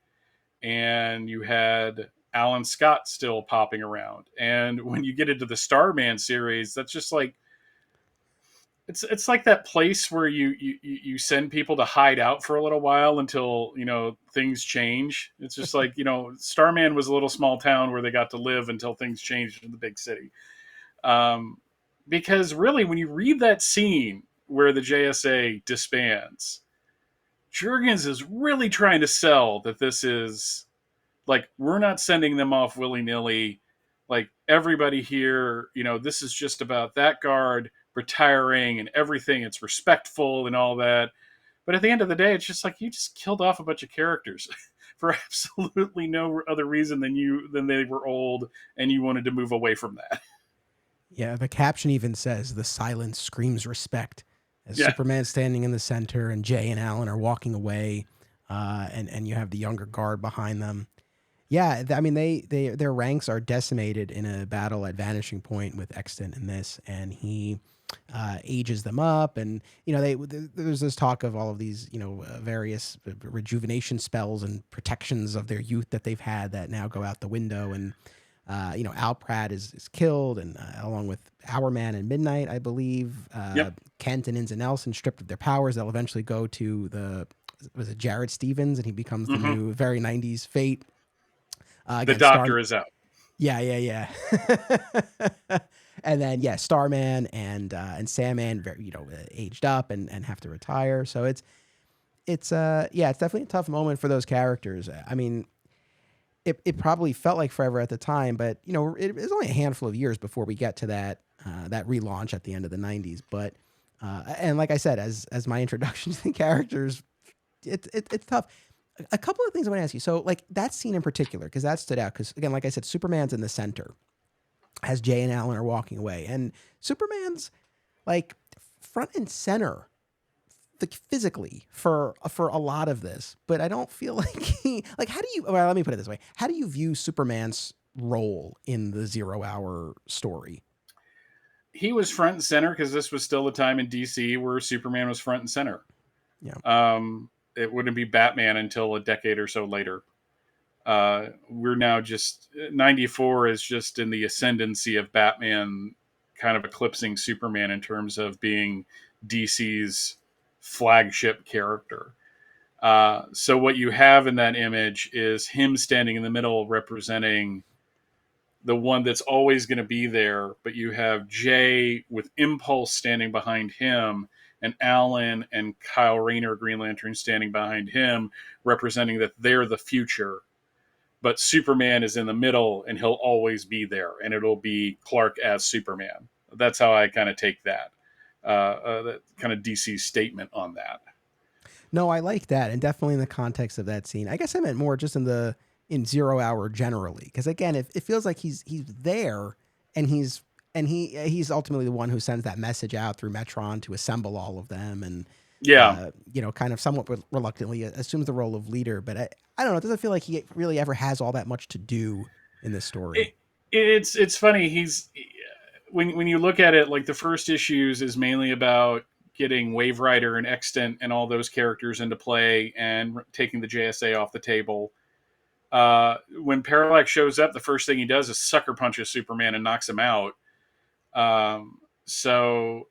and you had Alan Scott still popping around. And when you get into the Starman series, that's just like it's like that place where you send people to hide out for a little while until things change. It's just like Starman was a little small town where they got to live until things changed in the big city. Because really, when you read that scene where the JSA disbands, Jurgens is really trying to sell that this is like, we're not sending them off willy-nilly. Like, everybody here, this is just about that guard retiring and everything. It's respectful and all that. But at the end of the day, it's just like you just killed off a bunch of characters for absolutely no other reason than they were old and you wanted to move away from that. Yeah, the caption even says the silence screams respect as Yeah. Superman's standing in the center and Jay and Alan are walking away, and you have the younger guard behind them. Yeah, I mean they their ranks are decimated in a battle at Vanishing Point with Extant in this, and he ages them up, and there's this talk of all of these various rejuvenation spells and protections of their youth that they've had that now go out the window, and Alprat is killed, and along with Hourman and Midnight, I believe. Yep. Kent and Inns and Nelson stripped of their powers. They'll eventually go to was it Jared Stevens, and he becomes the Hmm. new very 90s Fate. The Again, doctor is out. yeah, yeah, yeah. And then Starman and Sandman, very aged up and have to retire. So it's definitely a tough moment for those characters. I mean, it probably felt like forever at the time, but it was only a handful of years before we get to that relaunch at the end of the '90s. But and like I said, as my introduction to the characters, it's tough. A couple of things I want to ask you. So, like that scene in particular, because that stood out. Because again, like I said, Superman's in the center as Jay and Alan are walking away, and Superman's like front and center, like physically for a lot of this. But I don't feel like how do you? Well, let me put it this way: how do you view Superman's role in the Zero Hour story? He was front and center because this was still the time in DC where Superman was front and center. Yeah, It wouldn't be Batman until a decade or so later. We're now just 94 is just in the ascendancy of Batman kind of eclipsing Superman in terms of being DC's flagship character. So what you have in that image is him standing in the middle representing the one that's always going to be there, but you have Jay with Impulse standing behind him, and Alan and Kyle Rayner, Green Lantern, standing behind him, representing that they're the future. But Superman is in the middle, and he'll always be there, and it'll be Clark as Superman. That's how I kind of take that kind of DC statement on that. no, I like that, and definitely in the context of that scene. I guess I meant more just in Zero Hour generally, because again, it feels like he's there, and he's ultimately the one who sends that message out through Metron to assemble all of them, and Yeah, kind of somewhat reluctantly assumes the role of leader. But I don't know. It doesn't feel like he really ever has all that much to do in this story. it, it's funny. He's when you look at it, like the first issues is mainly about getting Wave Rider and Extant and all those characters into play and taking the JSA off the table. When Parallax shows up, the first thing he does is sucker punches Superman and knocks him out.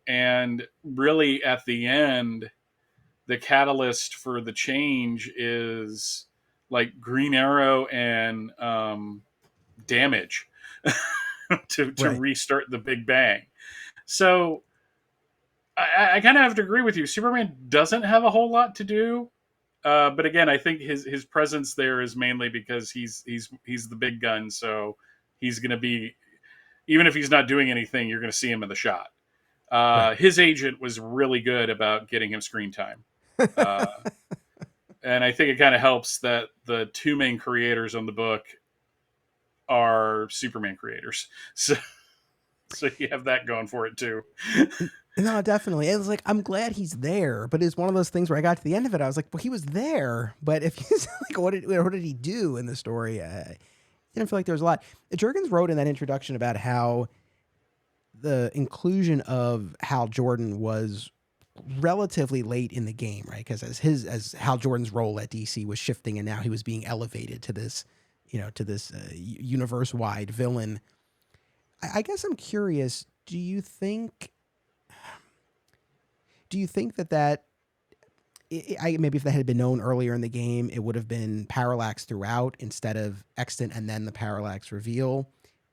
And really at the end, the catalyst for the change is like Green Arrow and Damage to Right. restart the Big Bang. So I kind of have to agree with you. Superman doesn't have a whole lot to do. But again, I think his presence there is mainly because he's the big gun, so he's going to be, even if he's not doing anything, you're going to see him in the shot. Right. His agent was really good about getting him screen time, uh, and I think it kind of helps that the two main creators on the book are Superman creators, so you have that going for it too. No, definitely. It was like I'm glad he's there, but it's one of those things where I got to the end of it, I was like, well, he was there, but if he's like, what did he do in the story? I didn't feel like there was a lot. Jurgens wrote in that introduction about how the inclusion of Hal Jordan was relatively late in the game, right? Because as Hal Jordan's role at DC was shifting, and now he was being elevated to this, universe wide villain. I guess I'm curious. Do you think that maybe if that had been known earlier in the game, it would have been Parallax throughout instead of Extant and then the Parallax reveal?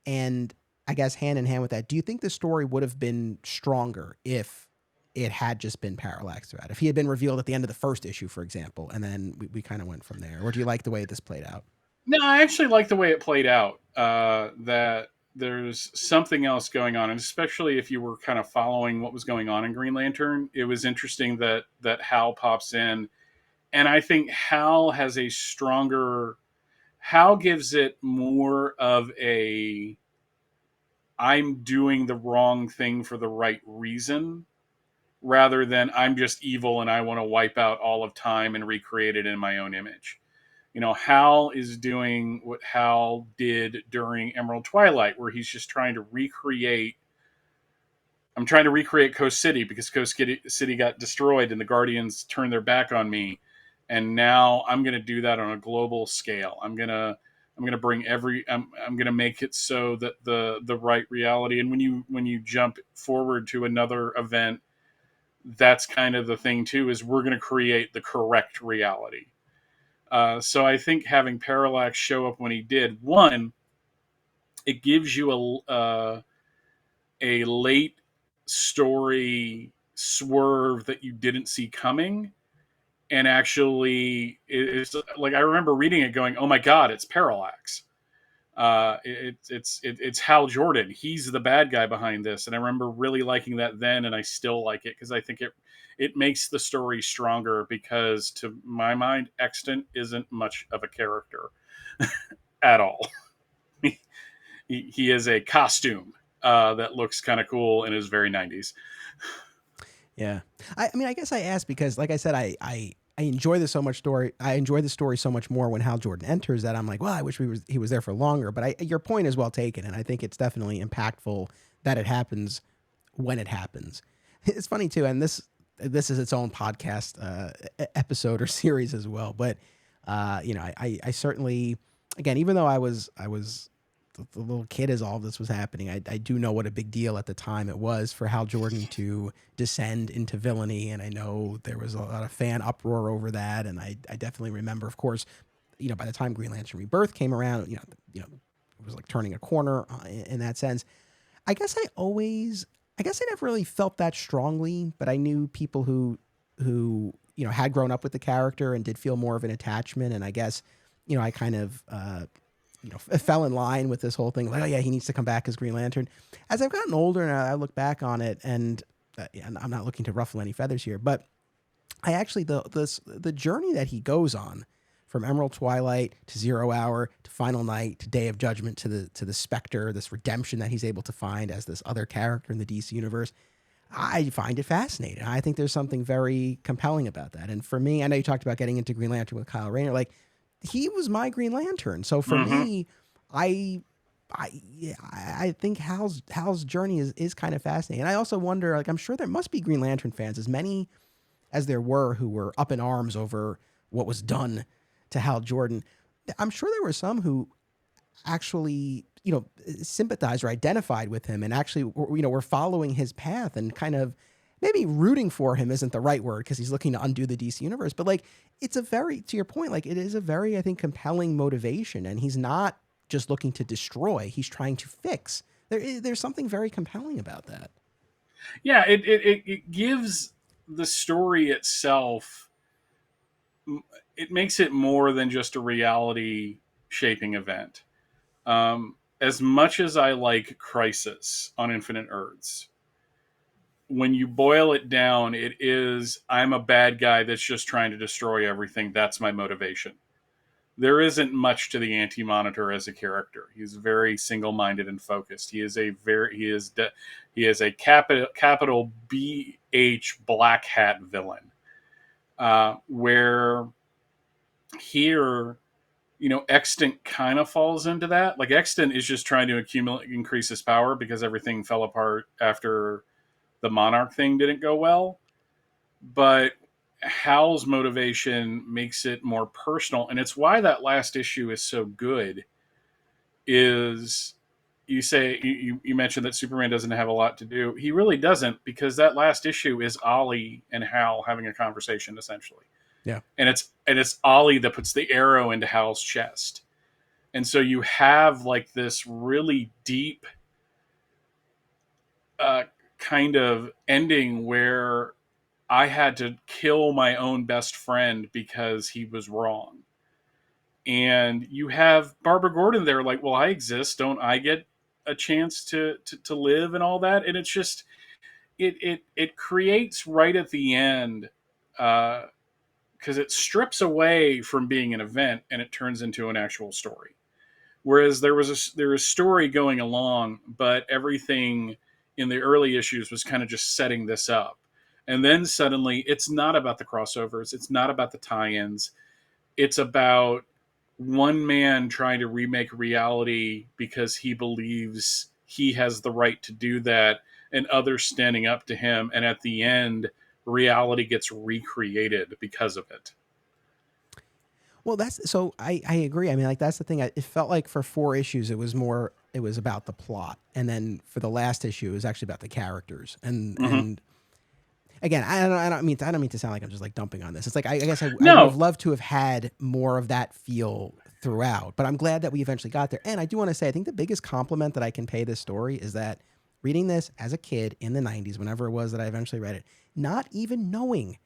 And I guess hand in hand with that, do you think the story would have been stronger if it had just been Parallax throughout? If he had been revealed at the end of the first issue, for example, and then we kind of went from there? Or do you like the way this played out? No, I actually like the way it played out. That there's something else going on, and especially if you were kind of following what was going on in Green Lantern, it was interesting that Hal pops in, and I think Hal gives it more of a I'm doing the wrong thing for the right reason, rather than I'm just evil and I want to wipe out all of time and recreate it in my own image. Hal is doing what Hal did during Emerald Twilight, where he's just trying to recreate. I'm trying to recreate Coast City because Coast City got destroyed and the Guardians turned their back on me, and now I'm going to do that on a global scale. I'm gonna bring I'm gonna make it so that the right reality. And when you jump forward to another event, that's kind of the thing too. Is we're gonna create the correct reality. So I think having Parallax show up when he did, one, it gives you a late story swerve that you didn't see coming, and actually it's like I remember reading it going, "Oh my god, it's Parallax." It's Hal Jordan. He's the bad guy behind this, and I remember really liking that then, and I still like it because I think it makes the story stronger. Because to my mind, Extant isn't much of a character at all. He is a costume that looks kind of cool and is very 90s. Yeah. I mean, I guess I asked because, like I said, I enjoy this so much story. I enjoy the story so much more when Hal Jordan enters that I'm like, well, I wish he was there for longer. But your point is well taken, and I think it's definitely impactful that it happens when it happens. It's funny too, and this is its own podcast episode or series as well. But I certainly, again, even though I was the little kid as all of this was happening, I do know what a big deal at the time it was for Hal Jordan to descend into villainy, and I know there was a lot of fan uproar over that, and I definitely remember, of course, by the time Green Lantern Rebirth came around, it was like turning a corner in that sense. I guess I never really felt that strongly, but I knew people who had grown up with the character and did feel more of an attachment, and I guess I kind of fell in line with this whole thing. Like, oh yeah, he needs to come back as Green Lantern. As I've gotten older and I look back on it, and I'm not looking to ruffle any feathers here, but I actually the journey that he goes on from Emerald Twilight to Zero Hour to Final Night to Day of Judgment to the Spectre, this redemption that he's able to find as this other character in the DC universe, I find it fascinating. I think there's something very compelling about that. And for me, I know you talked about getting into Green Lantern with Kyle Rayner. Like, he was my Green Lantern. So for me, I think Hal's journey is kind of fascinating. And I also wonder, like, I'm sure there must be Green Lantern fans, as many as there were who were up in arms over what was done to Hal Jordan. I'm sure there were some who actually, sympathized or identified with him and actually, were following his path and kind of maybe rooting for him isn't the right word because he's looking to undo the DC universe. But like, it's a very, to your point, like it is a very, I think, compelling motivation. And he's not just looking to destroy, he's trying to fix. There's something very compelling about that. Yeah, it gives the story itself, it makes it more than just a reality shaping event. As much as I like Crisis on Infinite Earths, when you boil it down, it is, I'm a bad guy that's just trying to destroy everything. That's my motivation. There isn't much to the Anti-Monitor as a character. He's very single-minded and focused. He is a capital BH black hat villain. Where here, Extant kind of falls into that. Like, Extant is just trying to increase his power because everything fell apart after the Monarch thing didn't go well. But Hal's motivation makes it more personal, and it's why that last issue is so good. Is you mentioned that Superman doesn't have a lot to do. He really doesn't, because that last issue is Ollie and Hal having a conversation, essentially. Yeah. And it's Ollie that puts the arrow into Hal's chest. And so you have like this really deep kind of ending where I had to kill my own best friend because he was wrong. And you have Barbara Gordon there like, well, I exist. Don't I get a chance to live and all that? And it's just, it creates right at the end, because it strips away from being an event and it turns into an actual story, Whereas there was story going along, but everything in the early issues was kind of just setting this up. And then suddenly it's not about the crossovers, it's not about the tie-ins. It's about one man trying to remake reality because he believes he has the right to do that, and others standing up to him, and at the end reality gets recreated because of it. Well, that's so I agree. I mean, like that's the thing. It felt like for 4 issues, it was about the plot, and then for the last issue, it was actually about the characters. Mm-hmm. And again, I don't mean to sound like I'm just like dumping on this. It's like I guess I would have No. loved to have had more of that feel throughout, but I'm glad that we eventually got there. And I do want to say, I think the biggest compliment that I can pay this story is that reading this as a kid in the 90s, whenever it was that I eventually read it, not even knowing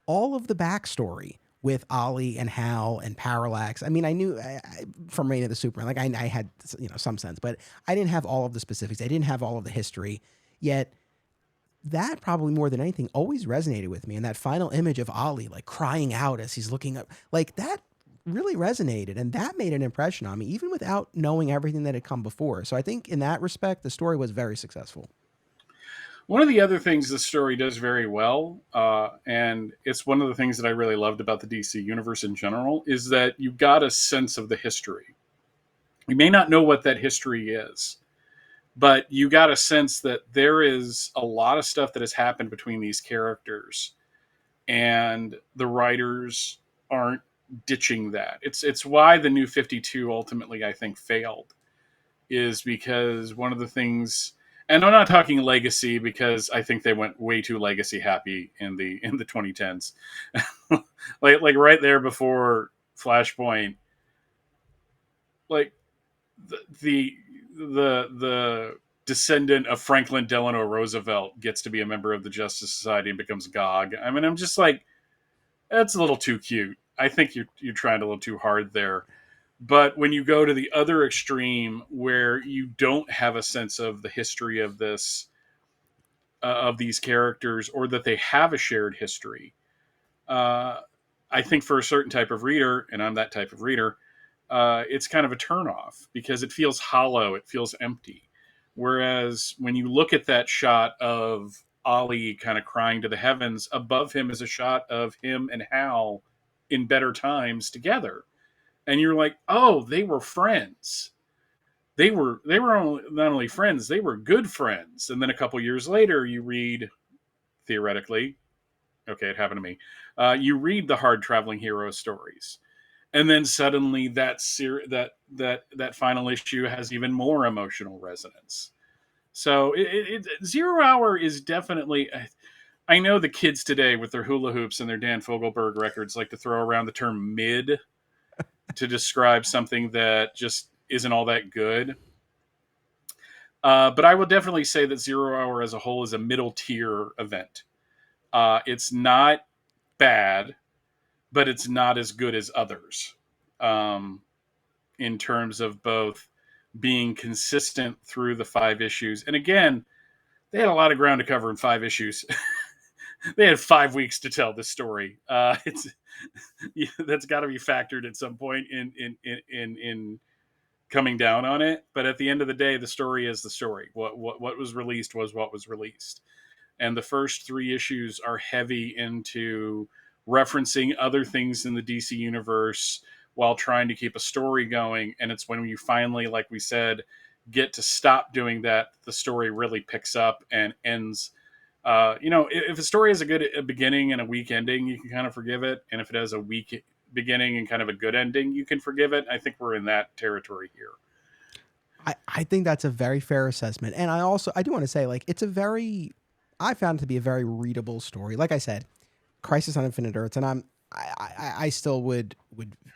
all of the backstory with Ollie and Hal and Parallax. I mean, I knew from Reign of the Superman, like I had some sense, but I didn't have all of the specifics. I didn't have all of the history. Yet that probably more than anything always resonated with me. And that final image of Ollie like crying out as he's looking up, like that really resonated, and that made an impression on me, even without knowing everything that had come before. So I think in that respect, the story was very successful. One of the other things the story does very well, and it's one of the things that I really loved about the DC universe in general, is that you got a sense of the history. You may not know what that history is, but you got a sense that there is a lot of stuff that has happened between these characters, and the writers aren't ditching that. It's why the New 52 ultimately, I think, failed, is because one of the things, and I'm not talking legacy because I think they went way too legacy happy in the 2010s, like right there before Flashpoint, like the the descendant of Franklin Delano Roosevelt gets to be a member of the Justice Society and becomes Gog. I mean, I'm just like, that's a little too cute. I think you're trying a little too hard there. But when you go to the other extreme, where you don't have a sense of the history of this, of these characters, or that they have a shared history, uh, I think for a certain type of reader, and I'm that type of reader, it's kind of a turnoff because it feels hollow, it feels empty. Whereas when you look at that shot of Ollie kind of crying to the heavens, above him is a shot of him and Hal in better times together, and you're like, oh, they were friends. They were not only friends, they were good friends. And then a couple years later, you read, theoretically, okay, it happened to me. You read the hard traveling hero stories, and then suddenly that final issue has even more emotional resonance. So 0 Hour is definitely. I know the kids today with their hula hoops and their Dan Fogelberg records like to throw around the term mid to describe something that just isn't all that good. But I will definitely say that 0 Hour as a whole is a middle tier event. It's not bad, but it's not as good as others, in terms of both being consistent through the 5 issues. And again, they had a lot of ground to cover in 5 issues. They had 5 weeks to tell this story. It's that's got to be factored at some point in coming down on it. But at the end of the day, the story is the story. What was released was what was released. And the first 3 issues are heavy into referencing other things in the DC universe while trying to keep a story going. And it's when you finally, like we said, get to stop doing that, the story really picks up and ends. If a story has a beginning and a weak ending, you can kind of forgive it. And if it has a weak beginning and kind of a good ending, you can forgive it. I think we're in that territory here. I think that's a very fair assessment. And I do want to say, like, I found it to be a very readable story. Like I said, Crisis on Infinite Earths, and I still would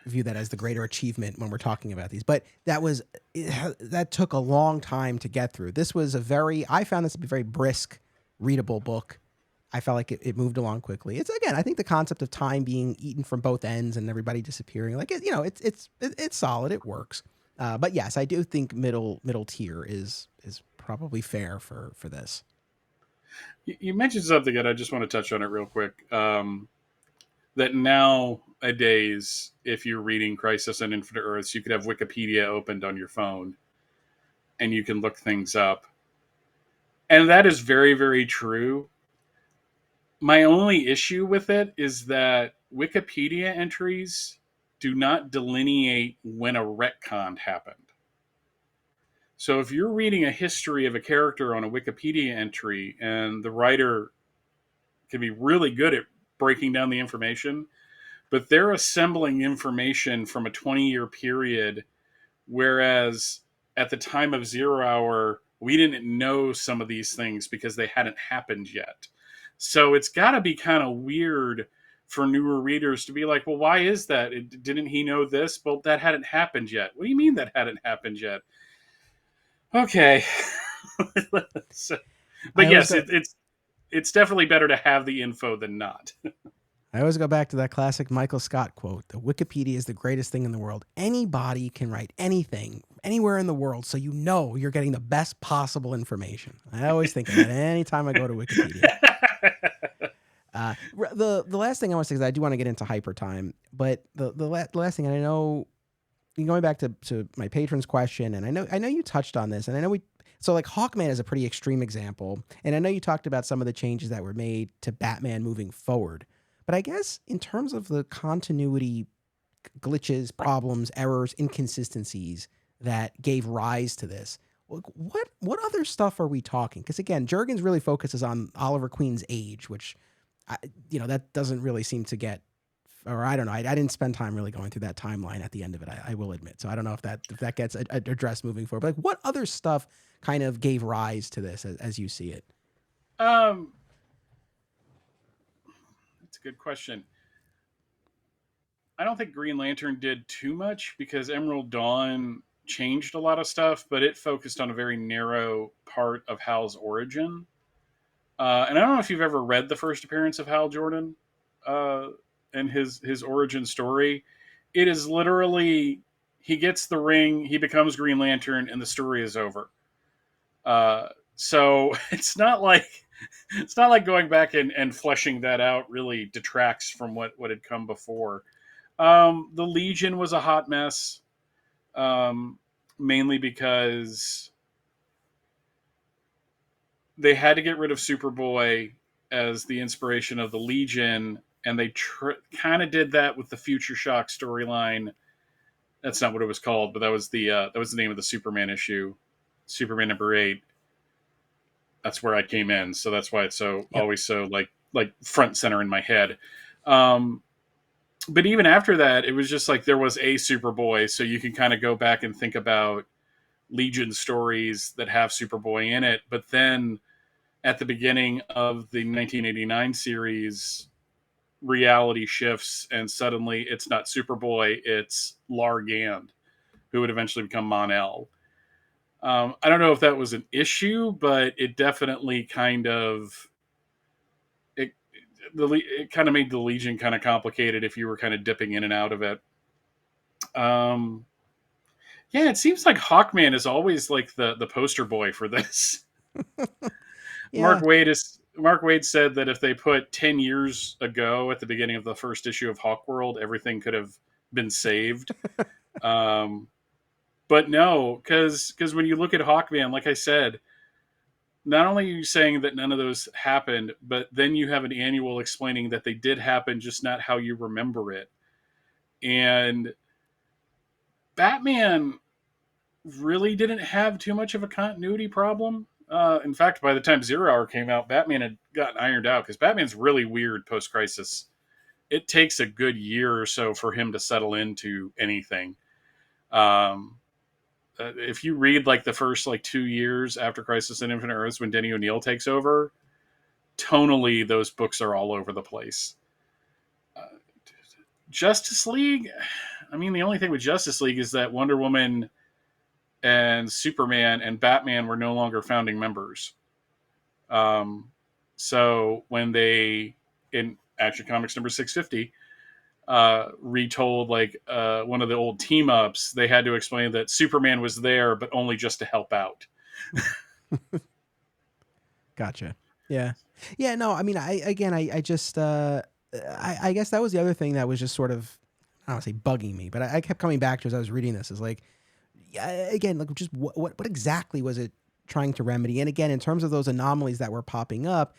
view that as the greater achievement when we're talking about these. But that took a long time to get through. I found this to be a very brisk, readable book. I felt like it moved along quickly. I think the concept of time being eaten from both ends and everybody disappearing, like it's solid. It works. But yes, I do think middle tier is probably fair for this. You mentioned something, and I just want to touch on it real quick. That now nowadays, if you're reading Crisis on Infinite Earths, you could have Wikipedia opened on your phone and you can look things up. And that is very, very true. My only issue with it is that Wikipedia entries do not delineate when a retcon happened. So if you're reading a history of a character on a Wikipedia entry and the writer can be really good at breaking down the information, but they're assembling information from a 20-year period, whereas at the time of Zero Hour, we didn't know some of these things because they hadn't happened yet. So it's got to be kind of weird for newer readers to be like, well, why is that? Didn't he know this? Well, that hadn't happened yet. What do you mean that hadn't happened yet? Okay. So, but yes, it's definitely better to have the info than not. I always go back to that classic Michael Scott quote: "The Wikipedia is the greatest thing in the world. Anybody can write anything anywhere in the world, so you know you're getting the best possible information." I always think of that anytime I go to Wikipedia. The last thing I want to say is I do want to get into Hypertime, but the last thing, and I know, going back to my patron's question, and I know you touched on this, and I know so like Hawkman is a pretty extreme example, and I know you talked about some of the changes that were made to Batman moving forward. But I guess in terms of the continuity glitches, problems, errors, inconsistencies that gave rise to this, what other stuff are we talking? Because again, Jurgens really focuses on Oliver Queen's age, which, that doesn't really seem to get, or I don't know. I didn't spend time really going through that timeline at the end of it. I will admit. So I don't know if that gets addressed moving forward. But like, what other stuff kind of gave rise to this as you see it? That's a good question. I don't think Green Lantern did too much because Emerald Dawn changed a lot of stuff, but it focused on a very narrow part of Hal's origin. And I don't know if you've ever read the first appearance of Hal Jordan and his origin story. It is literally, he gets the ring, he becomes Green Lantern, and the story is over. So it's not like going back and fleshing that out really detracts from what had come before. The Legion was a hot mess, mainly because they had to get rid of Superboy as the inspiration of the Legion, and they kind of did that with the Future Shock storyline. That's not what it was called, but that was the name of the Superman issue, Superman #8. That's where I came in, so that's why it's always so like front center in my head. But even after that, it was just like there was a Superboy, so you can kind of go back and think about Legion stories that have Superboy in it. But then at the beginning of the 1989 series, reality shifts, and suddenly it's not Superboy, it's Largand, who would eventually become Mon-El. I don't know if that was an issue, but it definitely kind of it kind of made the Legion kind of complicated if you were kind of dipping in and out of it. Yeah, it seems like Hawkman is always like the poster boy for this. Yeah. Mark Waid said that if they put 10 years ago at the beginning of the first issue of Hawkworld, everything could have been saved. But no, because when you look at Hawkman, like I said, not only are you saying that none of those happened, but then you have an annual explaining that they did happen, just not how you remember it. And Batman really didn't have too much of a continuity problem. In fact, by the time Zero Hour came out, Batman had gotten ironed out because Batman's really weird post-Crisis. It takes a good year or so for him to settle into anything. If you read like the first 2 years after Crisis on Infinite Earths when Denny O'Neil takes over, tonally those books are all over the place. Justice League, I mean, the only thing with Justice League is that Wonder Woman and Superman and Batman were no longer founding members. So when they, in Action Comics number 650, retold one of the old team ups, they had to explain that Superman was there, but only just to help out. Gotcha. Yeah. No, I mean, I just, I guess that was the other thing that was just sort of, I don't want to say bugging me, but I kept coming back to as I was reading this is like, yeah, again, like just what exactly was it trying to remedy? And again, in terms of those anomalies that were popping up,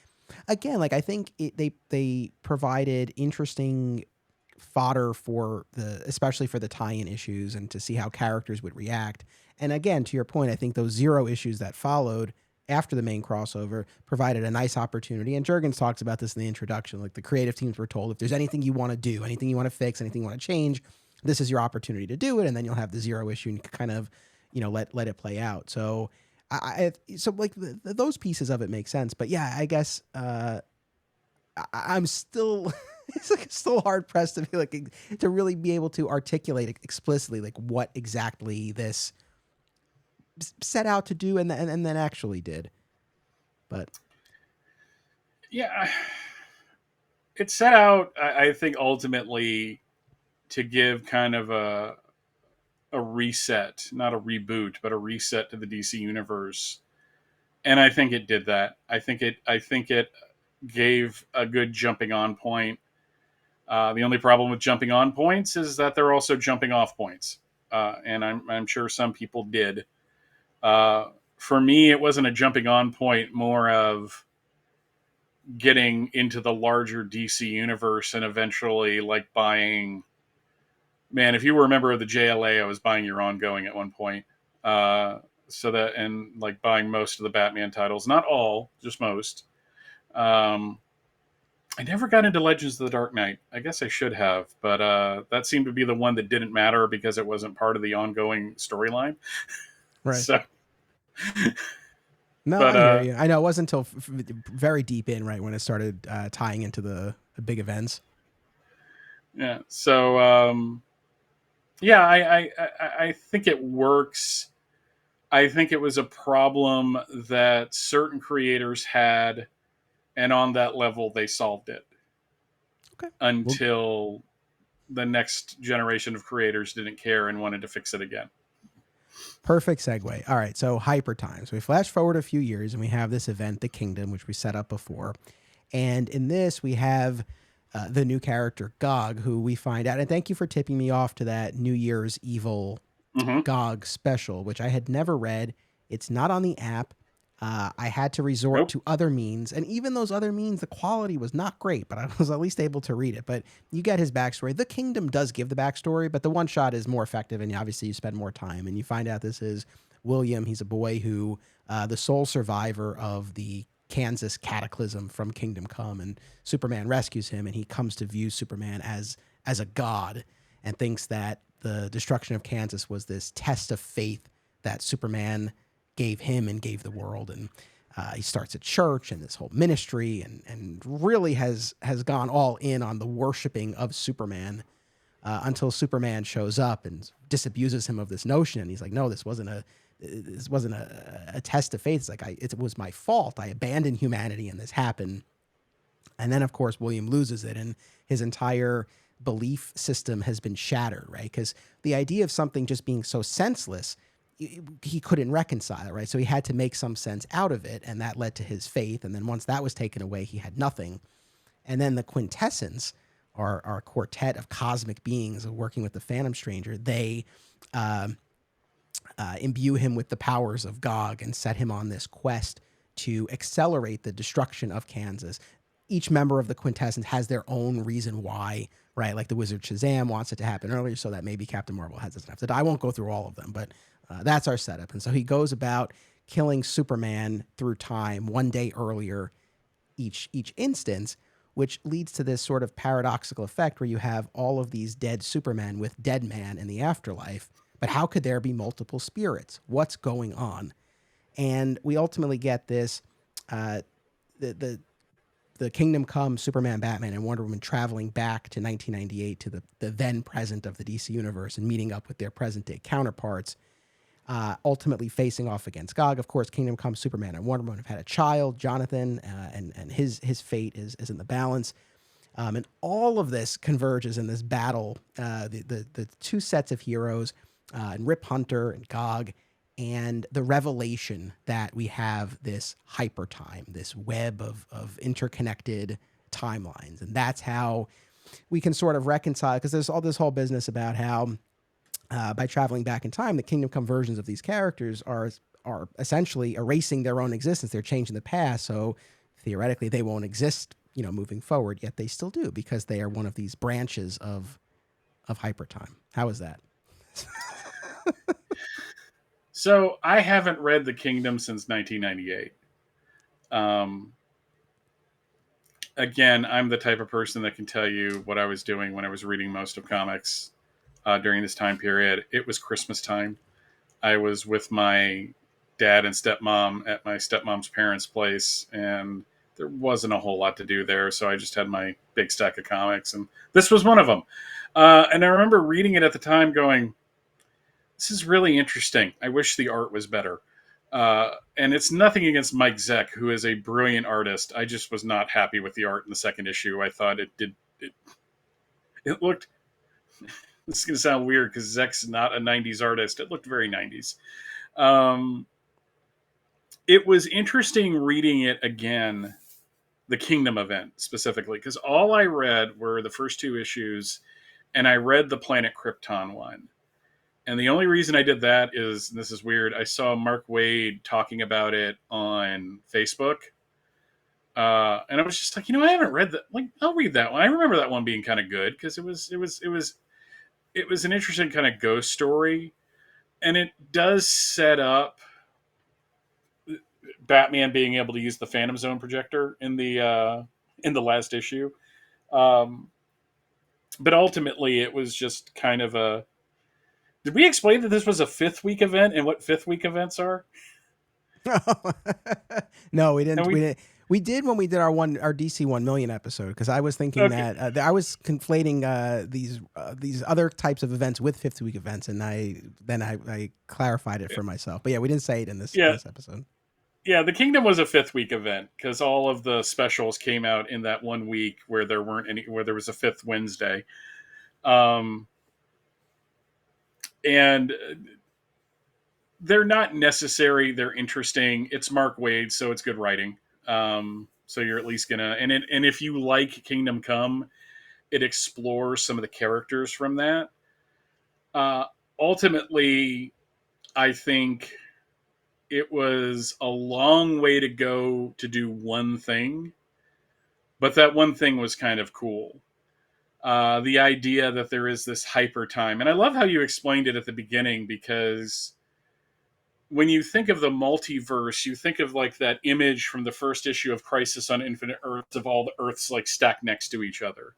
again, like I think they provided interesting fodder for especially for the tie-in issues and to see how characters would react. And again, to your point, I think those zero issues that followed after the main crossover provided a nice opportunity. And Jurgens talks about this in the introduction. Like the creative teams were told, if there's anything you want to do, anything you want to fix, anything you want to change, this is your opportunity to do it. And then you'll have the zero issue and kind of, let it play out. So so like those pieces of it make sense. But yeah, I guess I'm still it's like still hard pressed to be like to really be able to articulate explicitly like what exactly this set out to do and then actually did. But Yeah, it set out, I think, ultimately to give kind of a reset, not a reboot, but a reset to the DC universe. And I think it did that. I think it gave a good jumping on point. The only problem with jumping on points is that they're also jumping off points, and I'm sure some people did. For me, it wasn't a jumping on point, more of getting into the larger DC universe and eventually like buying. Man, if you were a member of the JLA, I was buying your ongoing at one point. So that, and like buying most of the Batman titles, not all, just most. Um, I never got into Legends of the Dark Knight. I guess I should have, but that seemed to be the one that didn't matter because it wasn't part of the ongoing storyline. right. So, No, but I hear you. I know it wasn't until very deep in, right, when it started tying into the big events. yeah. So yeah, I think it works. I think it was a problem that certain creators had, and on that level, they solved it Okay. Well, until the next generation of creators didn't care and wanted to fix it again. perfect segue. All right, so Hypertime. So we flash forward a few years and we have this event, the Kingdom, which we set up before. And in this, we have the new character, Gog, who we find out. And thank you for tipping me off to that New Year's Evil Mm-hmm. Gog special, which I had never read. It's not on the app. I had to resort Nope. to other means. And even those other means, the quality was not great, but I was at least able to read it. But you get his backstory. The Kingdom does give the backstory, but the one shot is more effective. And obviously, you spend more time. And you find out this is William. He's a boy who, the sole survivor of the Kansas cataclysm from Kingdom Come, and Superman rescues him, and he comes to view Superman as a god, and thinks that the destruction of Kansas was this test of faith that Superman gave him and gave the world. And he starts a church and this whole ministry, and really has gone all in on the worshiping of Superman until Superman shows up and disabuses him of this notion. And he's like, no, this wasn't a test of faith. It's like, it was my fault. I abandoned humanity and this happened. And then, of course, William loses it, and his entire belief system has been shattered, right? Because the idea of something just being so senseless, he couldn't reconcile it, right? So he had to make some sense out of it, and that led to his faith. And then once that was taken away, he had nothing. And then the quintessence, our quartet of cosmic beings working with the Phantom Stranger, they imbue him with the powers of Gog and set him on this quest to accelerate the destruction of Kansas. Each member of the quintessence has their own reason why, right? Like the Wizard Shazam wants it to happen earlier so that maybe Captain Marvel doesn't have to die. I won't go through all of them, but that's our setup. And so he goes about killing Superman through time one day earlier each instance, which leads to this sort of paradoxical effect where you have all of these dead Supermen with dead man in the afterlife. But how could there be multiple spirits? What's going on? And we ultimately get this, the Kingdom Come, Superman, Batman, and Wonder Woman traveling back to 1998 to the then present of the DC universe and meeting up with their present day counterparts, ultimately facing off against Gog. Of course, Kingdom Come, Superman, and Wonder Woman have had a child, Jonathan, and his fate is in the balance. And all of this converges in this battle. The two sets of heroes, and Rip Hunter and Gog, and the revelation that we have this hypertime, this web of interconnected timelines. And that's how we can sort of reconcile, because there's all this whole business about how by traveling back in time, the Kingdom Come versions of these characters are essentially erasing their own existence. They're changing the past, so theoretically they won't exist, moving forward. Yet they still do, because they are one of these branches of Hypertime. How is that? So I haven't read The Kingdom since 1998. Again, I'm the type of person that can tell you what I was doing when I was reading most of comics during this time period. It was Christmas time. I was with my dad and stepmom at my stepmom's parents' place, and there wasn't a whole lot to do there, so I just had my big stack of comics, and this was one of them. And I remember reading it at the time going, this is really interesting. I wish the art was better. And it's nothing against Mike Zeck, who is a brilliant artist. I just was not happy with the art in the second issue. I thought it looked, this is going to sound weird because Zeck's not a 90s artist. It looked very 90s. It was interesting reading it again, the Kingdom event specifically, because all I read were the first two issues, and I read the Planet Krypton one. And the only reason I did that is, and this is weird, I saw Mark Waid talking about it on Facebook. And I was just like, I haven't read that. Like, I'll read that one. I remember that one being kind of good because it was an interesting kind of ghost story. And it does set up Batman being able to use the Phantom Zone projector in the last issue. But ultimately it was just kind of a, did we explain that this was a 5th week event and what 5th week events are? No, we didn't. We did when we did our DC 1 million episode, because I was thinking that I was conflating these other types of events with 5th week events, and I clarified it for myself. But yeah, we didn't say it in this episode. Yeah, the Kingdom was a 5th week event because all of the specials came out in that 1 week where there was a 5th Wednesday. And they're not necessary. They're interesting. It's Mark Waid, so it's good writing. So you're at least gonna, and if you like Kingdom Come, it explores some of the characters from that. Ultimately, I think it was a long way to go to do one thing, but that one thing was kind of cool. The idea that there is this hyper time. And I love how you explained it at the beginning, because when you think of the multiverse, you think of like that image from the first issue of Crisis on Infinite Earths of all the Earths like stacked next to each other.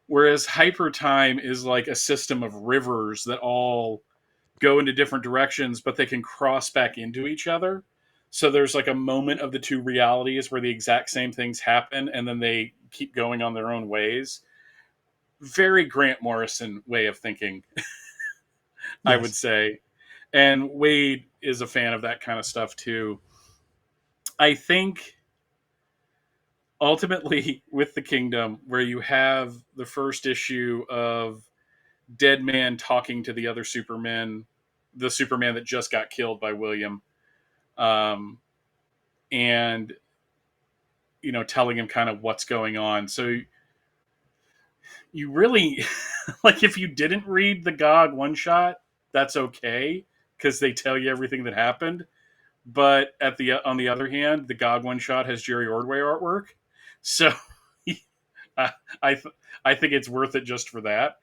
Whereas hyper time is like a system of rivers that all go into different directions, but they can cross back into each other. So there's like a moment of the two realities where the exact same things happen, and then they keep going on their own ways. Very Grant Morrison way of thinking, I would say. And Waid is a fan of that kind of stuff too. I think ultimately with the Kingdom, where you have the first issue of Deadman talking to the other Superman, the Superman that just got killed by William, and telling him kind of what's going on. So you really, like, if you didn't read the GOG one shot, that's okay, because they tell you everything that happened. But on the other hand, the GOG one shot has Jerry Ordway artwork, so I think it's worth it just for that.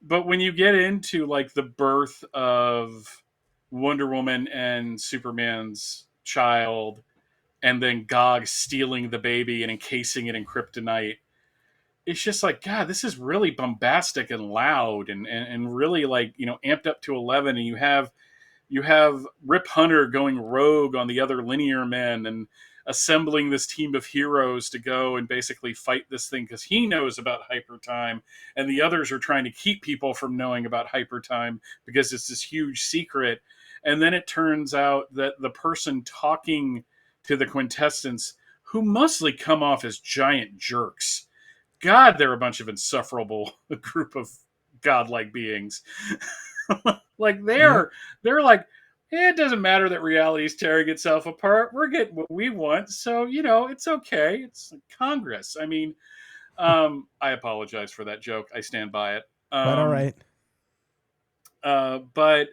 But when you get into like the birth of Wonder Woman and Superman's child, and then GOG stealing the baby and encasing it in kryptonite, it's just like, God, this is really bombastic and loud and really like, amped up to 11. And you have Rip Hunter going rogue on the other linear men and assembling this team of heroes to go and basically fight this thing because he knows about Hypertime, and the others are trying to keep people from knowing about Hypertime because it's this huge secret. And then it turns out that the person talking to the quintessence, who mostly come off as giant jerks, God, they're a bunch of insufferable group of godlike beings. Like they're like, it doesn't matter that reality is tearing itself apart. We're getting what we want, so it's okay. It's Congress. I mean, I apologize for that joke. I stand by it. Quite all right. But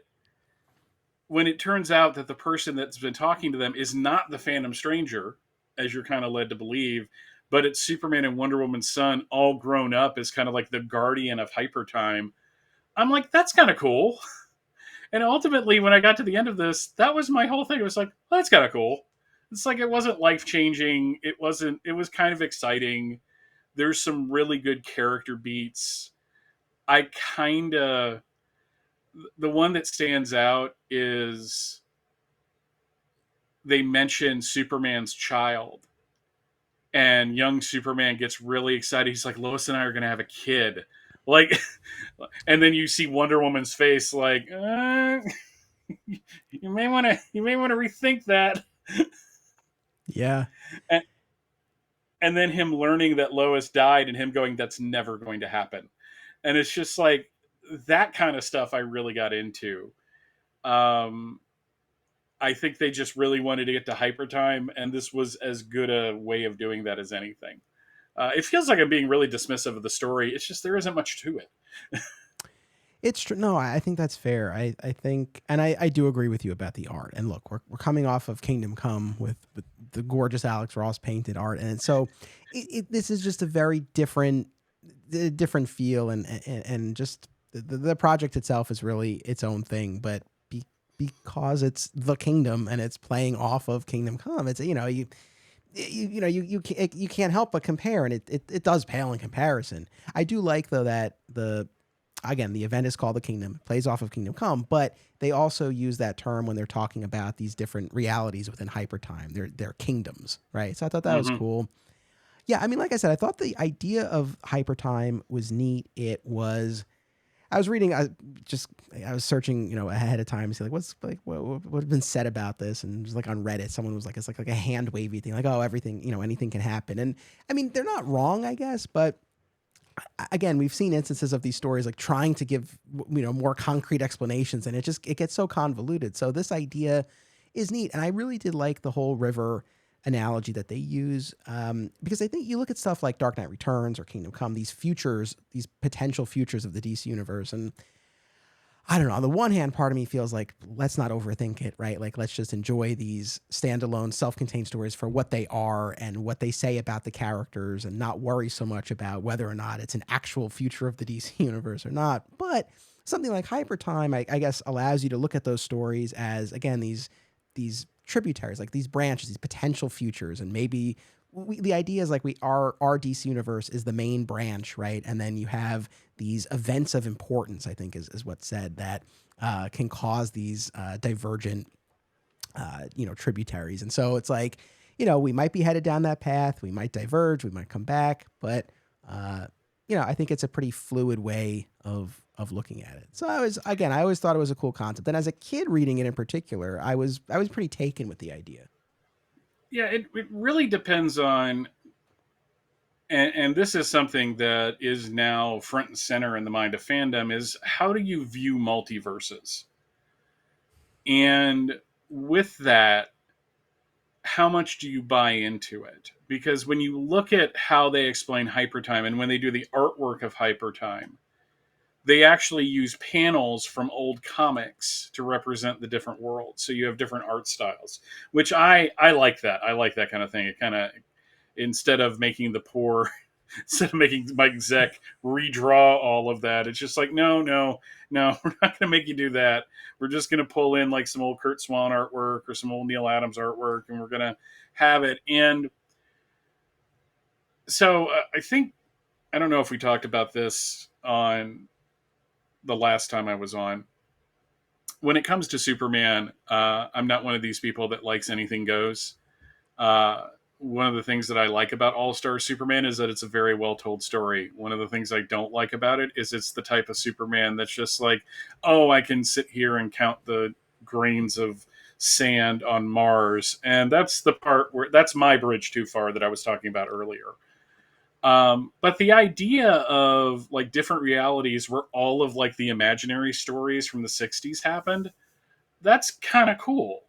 when it turns out that the person that's been talking to them is not the Phantom Stranger, as you're kind of led to believe, but it's Superman and Wonder Woman's son, all grown up as kind of like the guardian of Hypertime. I'm like, that's kind of cool. And ultimately, when I got to the end of this, that was my whole thing. It was like, well, that's kind of cool. It's like, it wasn't life changing. It wasn't. It was kind of exciting. There's some really good character beats. I kind of, the one that stands out is they mention Superman's child, and young Superman gets really excited. He's like, Lois and I are going to have a kid. Like, and then you see Wonder Woman's face, like, you may want to rethink that. Yeah. And then him learning that Lois died, and him going, that's never going to happen. And it's just like that kind of stuff I really got into. I think they just really wanted to get to Hypertime, and this was as good a way of doing that as anything. It feels like I'm being really dismissive of the story. It's just there isn't much to it. It's true. No, I think that's fair. I think, and I do agree with you about the art. And look, we're coming off of Kingdom Come with the gorgeous Alex Ross painted art, and so this is just a very different feel, and just the project itself is really its own thing. But because it's the Kingdom and it's playing off of Kingdom Come, it's you can't help but compare, and it does pale in comparison. I do like though that the event is called the Kingdom, it plays off of Kingdom Come, but they also use that term when they're talking about these different realities within Hypertime. They're kingdoms, right? So I thought that was cool. Yeah, I mean, like I said, I thought the idea of Hypertime was neat. I was reading, I was searching, ahead of time to see what had been said about this, and just like on Reddit, someone was like, it's like a hand wavy thing, like, oh, everything, anything can happen, and I mean, they're not wrong, I guess, but again, we've seen instances of these stories like trying to give more concrete explanations, and it gets so convoluted. So this idea is neat, and I really did like the whole river analogy that they use, because I think you look at stuff like Dark Knight Returns or Kingdom Come, these potential futures of the DC universe, and I don't know. On the one hand, part of me feels like, let's not overthink it, right? Like, let's just enjoy these standalone, self-contained stories for what they are and what they say about the characters, and not worry so much about whether or not it's an actual future of the DC universe or not. But something like Hypertime, I guess, allows you to look at those stories as, again, these tributaries, like these branches, these potential futures, and maybe the idea is like our DC universe is the main branch, right? And then you have these events of importance, I think is what's said, that can cause these divergent, tributaries. And so it's like, we might be headed down that path. We might diverge. We might come back. But, I think it's a pretty fluid way of looking at it. So I always thought it was a cool concept. And as a kid reading it in particular, I was pretty taken with the idea. Yeah, it really depends on, and this is something that is now front and center in the mind of fandom, is how do you view multiverses? And with that, how much do you buy into it? Because when you look at how they explain Hypertime, and when they do the artwork of Hypertime, they actually use panels from old comics to represent the different worlds. So you have different art styles, which I like that. I like that kind of thing. It kind of, instead of making Mike Zeck redraw all of that, it's just like, no, we're not going to make you do that. We're just going to pull in like some old Kurt Swan artwork or some old Neil Adams artwork, and we're going to have it. And so I don't know if we talked about this on the last time I was on. When it comes to Superman, I'm not one of these people that likes anything goes. One of the things that I like about All-Star Superman is that it's a very well-told story. One of the things I don't like about it is it's the type of Superman that's just like, oh, I can sit here and count the grains of sand on Mars. And that's the part that's my bridge too far that I was talking about earlier. But the idea of like different realities where all of like the imaginary stories from the 60s happened, that's kind of cool.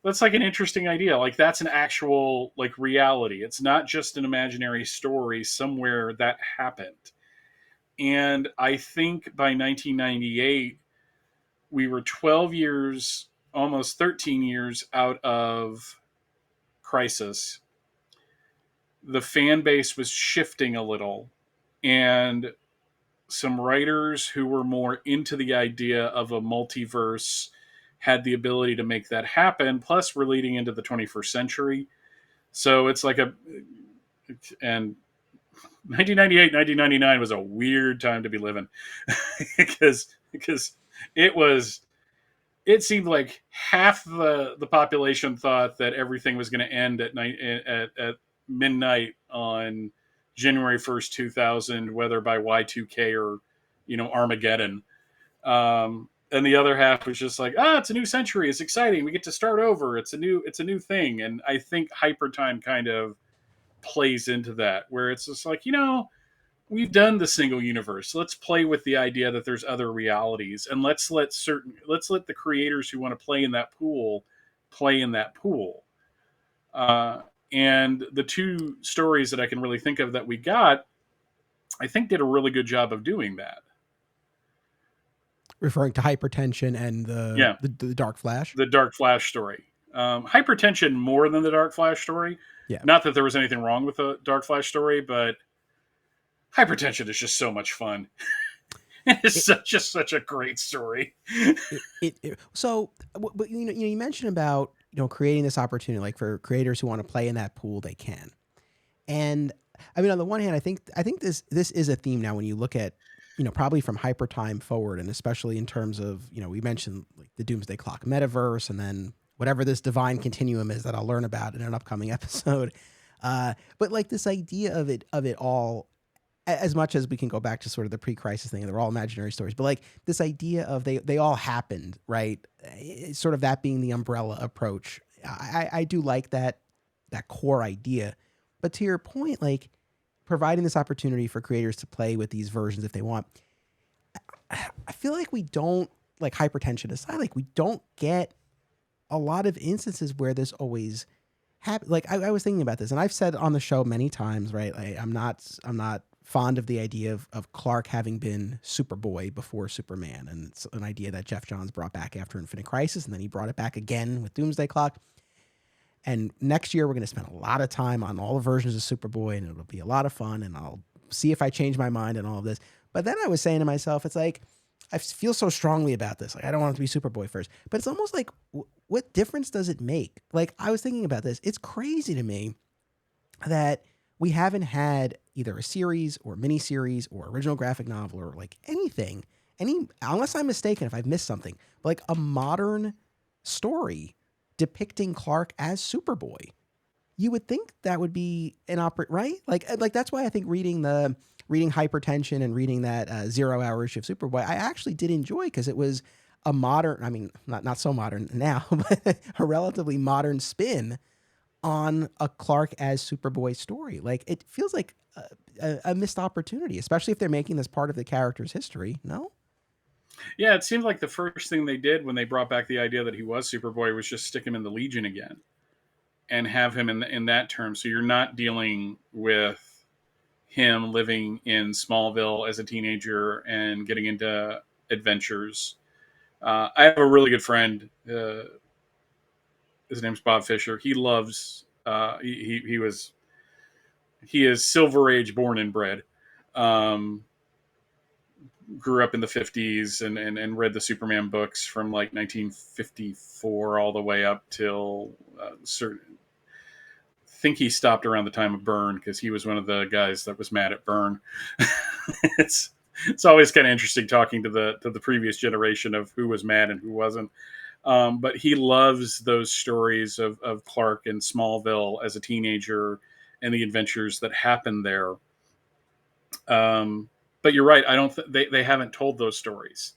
That's like an interesting idea. Like that's an actual like reality. It's not just an imaginary story somewhere that happened. And I think by 1998 we were 12 years, almost 13 years out of Crisis. The fan base was shifting a little, and some writers who were more into the idea of a multiverse had the ability to make that happen. Plus, we're leading into the 21st century. So it's like and 1998, 1999 was a weird time to be living because it was, it seemed like half the population thought that everything was going to end at night at midnight on January 1st, 2000, whether by Y2K or Armageddon. And the other half was just like, it's a new century, it's exciting, we get to start over, it's a new thing. And I think Hypertime kind of plays into that, where it's just like, we've done the single universe. Let's play with the idea that there's other realities, and let's let the creators who want to play in that pool play in that pool. And the two stories that I can really think of that we got, I think did a really good job of doing that. Referring to Hypertension and Yeah, the Dark Flash. the Dark Flash story. Hypertension more than the Dark Flash story. Yeah. Not that there was anything wrong with the Dark Flash story, but Hypertension is just so much fun. It's just such a great story. So, but you mentioned about creating this opportunity, like for creators who want to play in that pool, they can. And I mean, on the one hand, I think this is a theme now when you look at probably from Hypertime forward, and especially in terms of we mentioned like the Doomsday Clock metaverse, and then whatever this divine continuum is that I'll learn about in an upcoming episode. But like this idea of it all, as much as we can go back to sort of the pre-crisis thing, and they're all imaginary stories, but like this idea of they all happened, right? It's sort of that being the umbrella approach. I do like that core idea, but to your point, like providing this opportunity for creators to play with these versions if they want, I feel like we don't, like Hypertension aside, like we don't get a lot of instances where this always happens. Like I was thinking about this, and I've said on the show many times, right? I'm not fond of the idea of Clark having been Superboy before Superman, and it's an idea that Jeff Johns brought back after Infinite Crisis, and then he brought it back again with Doomsday Clock. And next year we're going to spend a lot of time on all the versions of Superboy, and it'll be a lot of fun, and I'll see if I change my mind and all of this. But then I was saying to myself, it's like, I feel so strongly about this. Like, I don't want it to be Superboy first, but it's almost like, what difference does it make? Like, I was thinking about this. It's crazy to me that we haven't had either a series or miniseries or original graphic novel or like anything, unless I'm mistaken, if I've missed something, but like a modern story depicting Clark as Superboy. You would think that would be an right? Like that's why I think reading Hypertension and reading that 0 hour issue of Superboy, I actually did enjoy, because it was a modern, I mean, not so modern now, but a relatively modern spin on a Clark as Superboy story. Like it feels like a missed opportunity, especially if they're making this part of the character's history. No? Yeah, it seemed like the first thing they did when they brought back the idea that he was Superboy was just stick him in the Legion again and have him in that term. So you're not dealing with him living in Smallville as a teenager and getting into adventures. I have a really good friend. His name's Bob Fisher. He loves. He is Silver Age born and bred. Grew up in the 50s and read the Superman books from like 1954 all the way up till certain. I think he stopped around the time of Byrne, because he was one of the guys that was mad at Byrne. it's always kind of interesting talking to the previous generation of who was mad and who wasn't. But he loves those stories of Clark in Smallville as a teenager and the adventures that happened there. But you're right. I don't. They haven't told those stories.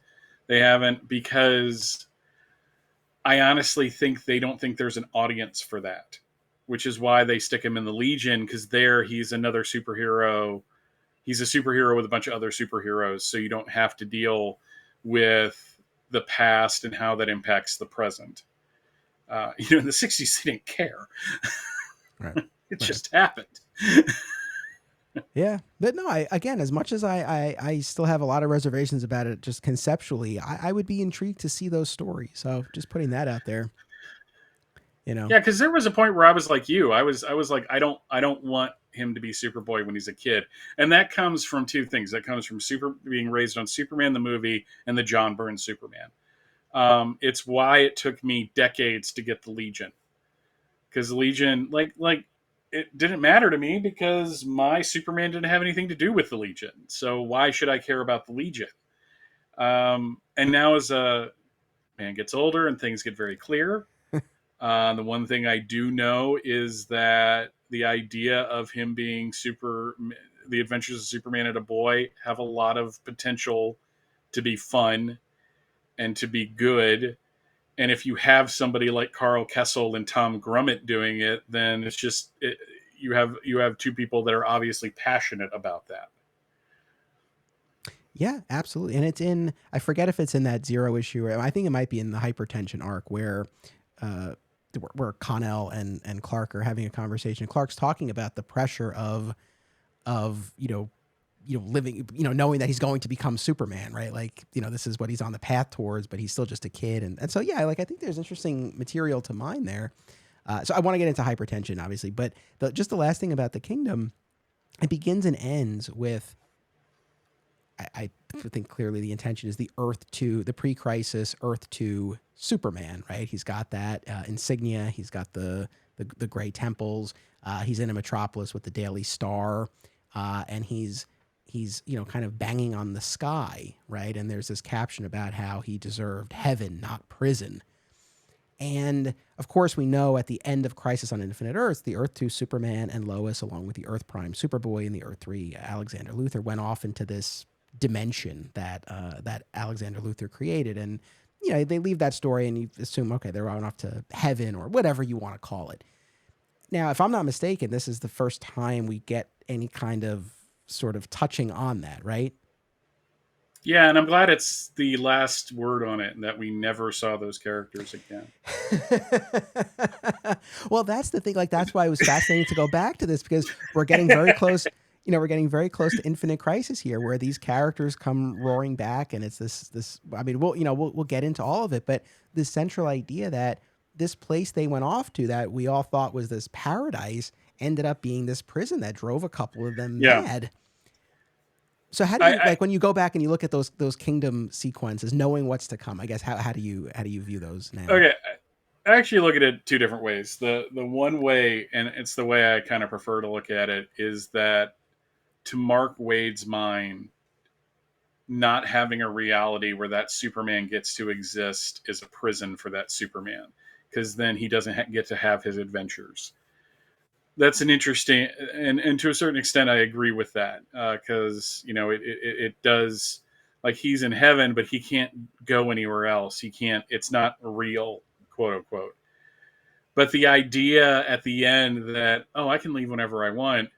They haven't, because I honestly think they don't think there's an audience for that, which is why they stick him in the Legion, because there he's another superhero. He's a superhero with a bunch of other superheroes, so you don't have to deal with the past and how that impacts the present. In the 60s, they didn't care. Right. It just happened. Yeah, but no, again, as much as I still have a lot of reservations about it, just conceptually, I would be intrigued to see those stories. So just putting that out there, Yeah, because there was a point where I was like you. I was like, I don't want him to be Superboy when he's a kid, and that comes from two things. That comes from being raised on Superman the movie and the John Byrne Superman. It's why it took me decades to get the Legion, because the Legion, like it didn't matter to me because my Superman didn't have anything to do with the Legion. So why should I care about the Legion? And now as a man gets older and things get very clear, the one thing I do know is that the idea of him being the Adventures of Superman and a Boy have a lot of potential to be fun and to be good. And if you have somebody like Karl Kesel and Tom Grummett doing it, then it's just you have two people that are obviously passionate about that. Yeah, absolutely. And I forget if it's in that Zero issue, or I think it might be in the Hypertension arc where Connell and Clark are having a conversation. Clark's talking about the pressure of living, knowing that he's going to become Superman, right? Like, this is what he's on the path towards, but he's still just a kid. And so, yeah, like, I think there's interesting material to mine there. So I want to get into Hypertension, obviously, but just the last thing about the Kingdom, it begins and ends with, I think clearly the intention is the pre-crisis Earth 2 Superman, right? He's got that insignia. He's got the gray temples. He's in a metropolis with the Daily Star, and he's kind of banging on the sky, right? And there's this caption about how he deserved heaven, not prison. And of course, we know at the end of Crisis on Infinite Earths, the Earth 2 Superman and Lois, along with the Earth Prime Superboy and the Earth 3 Alexander Luthor, went off into this dimension that Alexander Luthor created. And they leave that story and you assume, okay, they're on off to heaven or whatever you want to call it. Now, if I'm not mistaken, this is the first time we get any kind of sort of touching on that, right? Yeah, and I'm glad it's the last word on it and that we never saw those characters again. Well, that's the thing. Like, that's why it was fascinating to go back to this, because we're getting very close. We're getting very close to Infinite Crisis here, where these characters come roaring back, and it's this. I mean, we'll get into all of it, but this central idea that this place they went off to, that we all thought was this paradise, ended up being this prison that drove a couple of them mad. So how do you like when you go back and you look at those Kingdom sequences, knowing what's to come? I guess how do you view those now? Okay, I actually look at it two different ways. The one way, and it's the way I kind of prefer to look at it, is that to Mark Waid's mind, not having a reality where that Superman gets to exist is a prison for that Superman, because then he doesn't get to have his adventures. That's an interesting, and to a certain extent, I agree with that, because it does, like, he's in heaven, but he can't go anywhere else. He can't. It's not real, quote unquote. But the idea at the end that, oh, I can leave whenever I want,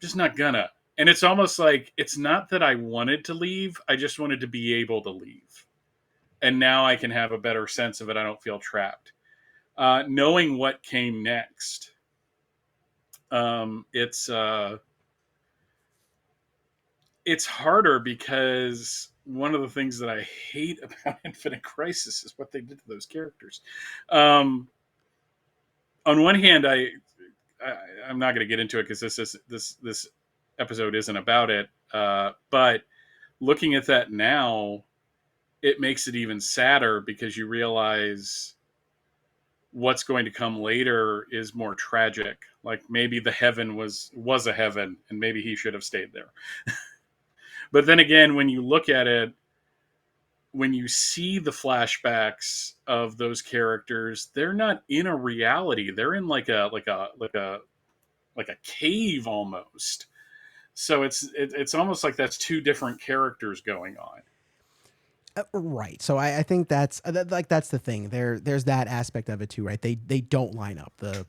just not gonna. And it's almost like, it's not that I wanted to leave, I just wanted to be able to leave. And now I can have a better sense of it. I don't feel trapped. Knowing what came next, it's harder, because one of the things that I hate about Infinite Crisis is what they did to those characters. On one hand, I'm not going to get into it because this episode isn't about it. But looking at that now, it makes it even sadder, because you realize what's going to come later is more tragic. Like, maybe the heaven was a heaven, and maybe he should have stayed there. But then again, when you look at it, when you see the flashbacks of those characters, they're not in a reality. They're in like a cave almost. So it's almost like that's two different characters going on. Right. So I think that's the thing. There's that aspect of it too, right? They don't line up. The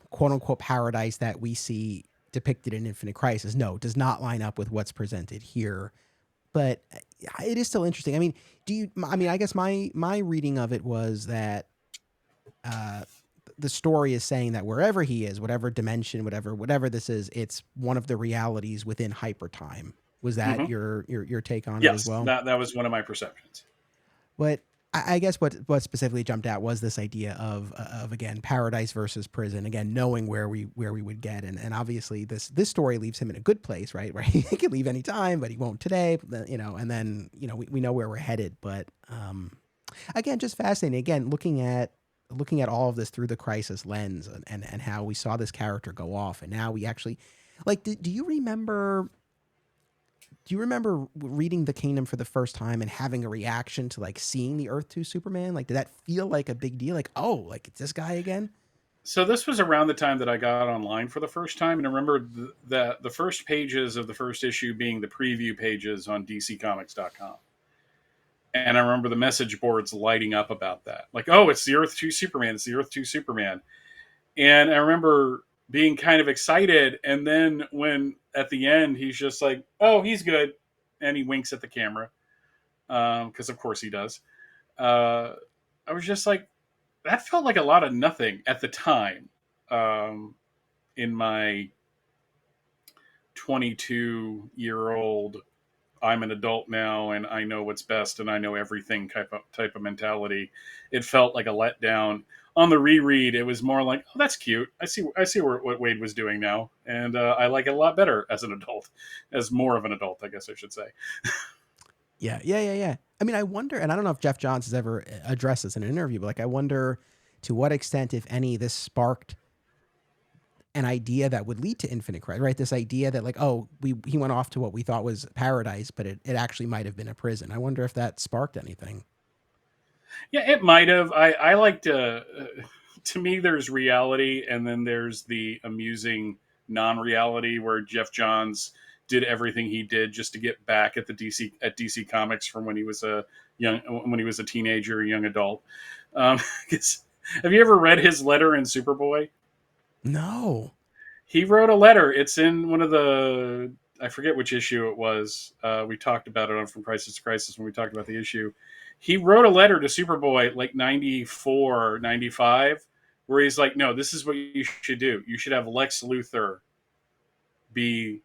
quote unquote paradise that we see depicted in Infinite Crisis, does not line up with what's presented here but it is still interesting. I mean, I guess my reading of it was that uh, the story is saying that wherever he is, whatever dimension, whatever this is, it's one of the realities within hypertime. Was that Hmm. your take on it as Yes, well? that was one of my perceptions. But I guess what specifically jumped out was this idea of again paradise versus prison. Again, knowing where we would get, and obviously this story leaves him in a good place, right? Where he can leave anytime, but he won't today. And then we know where we're headed. But again, just fascinating. Again, looking at all of this through the crisis lens, and how we saw this character go off, and now we actually like. Do you remember? Do you remember reading The Kingdom for the first time and having a reaction to like seeing the Earth 2 Superman? Like, did that feel like a big deal? Like, oh, like it's this guy again? So this was around the time that I got online for the first time, and I remember that the first pages of the first issue being the preview pages on DCComics.com. And I remember the message boards lighting up about that. Like, oh, it's the Earth 2 Superman. It's the Earth 2 Superman. And I remember being kind of excited. And then when at the end, he's just like, oh, he's good. And he winks at the camera. Because, of course, he does. I was just like, that felt like a lot of nothing at the time, in my 22-year-old I'm an adult now and I know what's best and I know everything type of mentality. It felt like a letdown. On the reread, it was more like, oh, that's cute. I see what Waid was doing now, and I like it a lot better as an adult, as more of an adult, I guess I should say. Yeah. I mean, I wonder, and I don't know if Jeff Johns has ever addressed this in an interview, but like, I wonder to what extent, if any, this sparked an idea that would lead to Infinite Crisis, right? This idea that like, oh, he went off to what we thought was paradise, but it actually might have been a prison. I wonder if that sparked anything. Yeah, it might have. I like to me, there's reality, and then there's the amusing non-reality where Jeff Johns did everything he did just to get back at the DC Comics from when he was a teenager, young adult. Um, have you ever read his letter in Superboy? No. He wrote a letter. It's in one of the, I forget which issue it was. We talked about it on From Crisis to Crisis when we talked about the issue. He wrote a letter to Superboy like 94, 95, where he's like, no, this is what you should do. You should have Lex Luthor be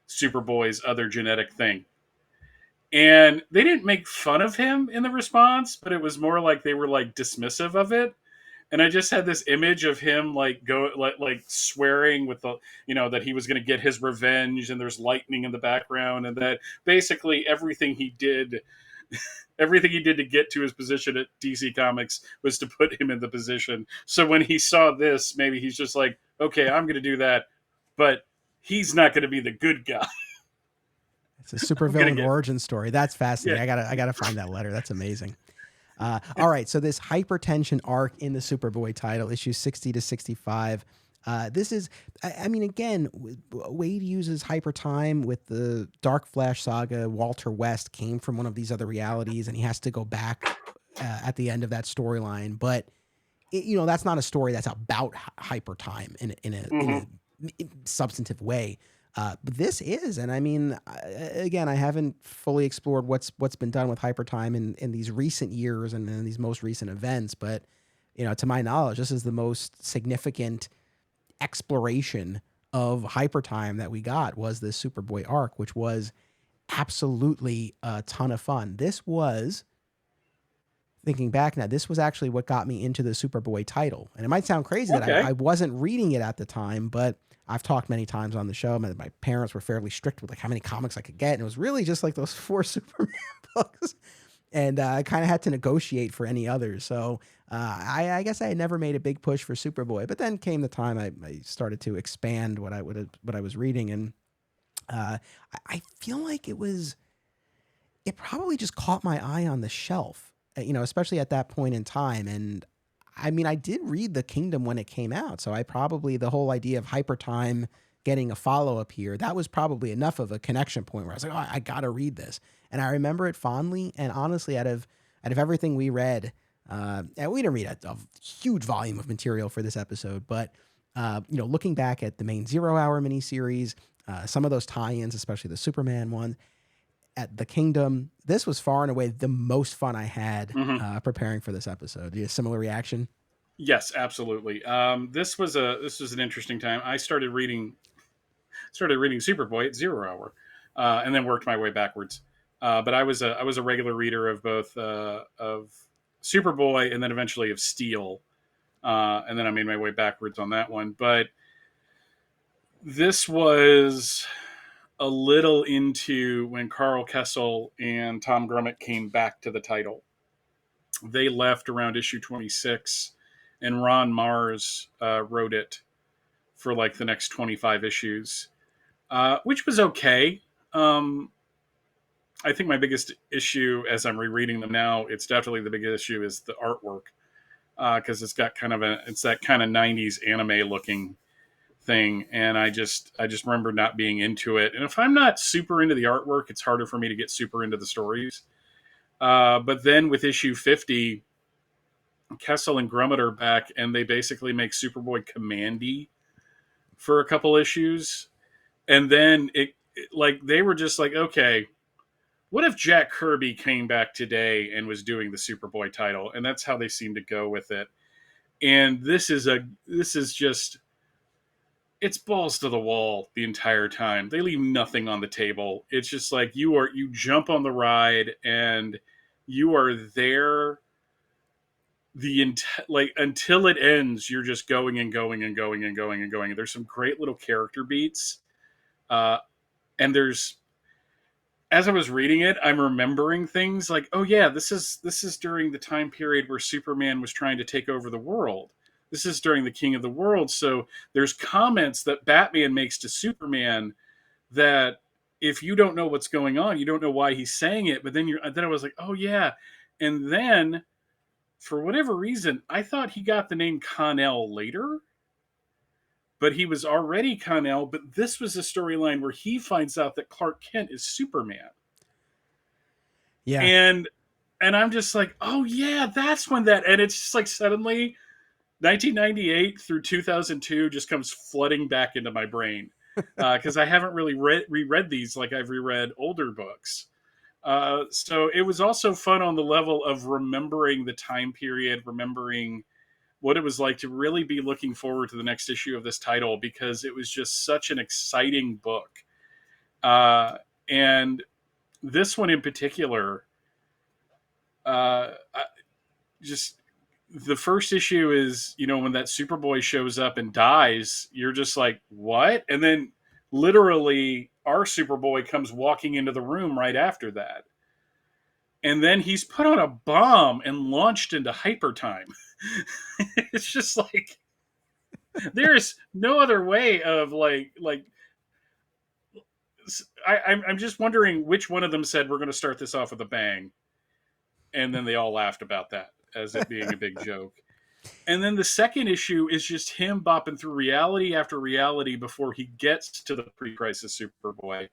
Superboy's other genetic thing. And they didn't make fun of him in the response, but it was more like they were like dismissive of it. And I just had this image of him like swearing with the that he was going to get his revenge, and there's lightning in the background, and that basically everything he did to get to his position at DC Comics was to put him in the position. So when he saw this, maybe he's just like, okay, I'm going to do that, but he's not going to be the good guy. It's a supervillain origin story. That's fascinating. Yeah. I gotta find that letter. That's amazing. All right, so this Hypertension arc in the Superboy title, issues 60 to 65. This is, I mean, again, Waid uses Hypertime with the Dark Flash saga. Walter West came from one of these other realities, and he has to go back at the end of that storyline. But that's not a story that's about Hypertime in a substantive way. But this is, and I mean, again, I haven't fully explored what's been done with Hypertime in these recent years and in these most recent events. But to my knowledge, this is the most significant exploration of Hypertime that we got, was this Superboy arc, which was absolutely a ton of fun. This was, thinking back now, this was actually what got me into the Superboy title. And it might sound crazy that I wasn't reading it at the time, but I've talked many times on the show. My parents were fairly strict with like how many comics I could get. And it was really just like those 4 Superman books. And I kind of had to negotiate for any others. So I guess I had never made a big push for Superboy. But then came the time I started to expand what I was reading. And I feel like it probably just caught my eye on the shelf, especially at that point in time. And I mean, I did read The Kingdom when it came out, so the whole idea of Hypertime getting a follow-up here, that was probably enough of a connection point where I was like, oh, I gotta read this. And I remember it fondly, and honestly, out of everything we read, and we didn't read a huge volume of material for this episode, but looking back at the main 0 Hour miniseries, some of those tie-ins, especially the Superman one, at the Kingdom. This was far and away the most fun I had Mhm. preparing for this episode. Do you have a similar reaction? Yes, absolutely. This was an interesting time. I started reading Superboy at 0 hour, and then worked my way backwards. But I was a regular reader of both of Superboy and then eventually of Steel, and then I made my way backwards on that one. But this was a little into when Karl Kesel and Tom Grummett came back to the title. They left around issue 26, and Ron Mars wrote it for like the next 25 issues, which was okay. Um, I think my biggest issue as I'm rereading them now, it's definitely the biggest issue is the artwork, because it's got it's that kind of 90s anime looking thing, and I just remember not being into it. And if I'm not super into the artwork, it's harder for me to get super into the stories. But then with issue 50, Kesel and Grummett are back, and they basically make Superboy commandy for a couple issues, and then like they were just like, okay, what if Jack Kirby came back today and was doing the Superboy title? And that's how they seem to go with it. And this is just, it's balls to the wall the entire time. They leave nothing on the table. It's just like you jump on the ride and you are there like until it ends. You're just going and going and going and going and going. There's some great little character beats, uh, and there's, as I was reading it, I'm remembering things like, oh yeah, this is during the time period where Superman was trying to take over the world. This is during the King of the World. So there's comments that Batman makes to Superman that if you don't know what's going on, you don't know why he's saying it. But then I was like, oh yeah. And then for whatever reason, I thought he got the name Connell later, but he was already Connell. But this was a storyline where he finds out that Clark Kent is Superman. Yeah. And I'm just like, oh yeah, that's when that, and it's just like suddenly 1998 through 2002 just comes flooding back into my brain, because I haven't really reread these like I've reread older books. So it was also fun on the level of remembering the time period, remembering what it was like to really be looking forward to the next issue of this title, because it was just such an exciting book. And this one in particular, just the first issue is, when that Superboy shows up and dies, you're just like, what? And then literally our Superboy comes walking into the room right after that. And then he's put on a bomb and launched into Hypertime. It's just like, there's no other way of I'm just wondering which one of them said we're going to start this off with a bang, and then they all laughed about that as it being a big joke. And then the second issue is just him bopping through reality after reality before he gets to the pre-crisis Superboy.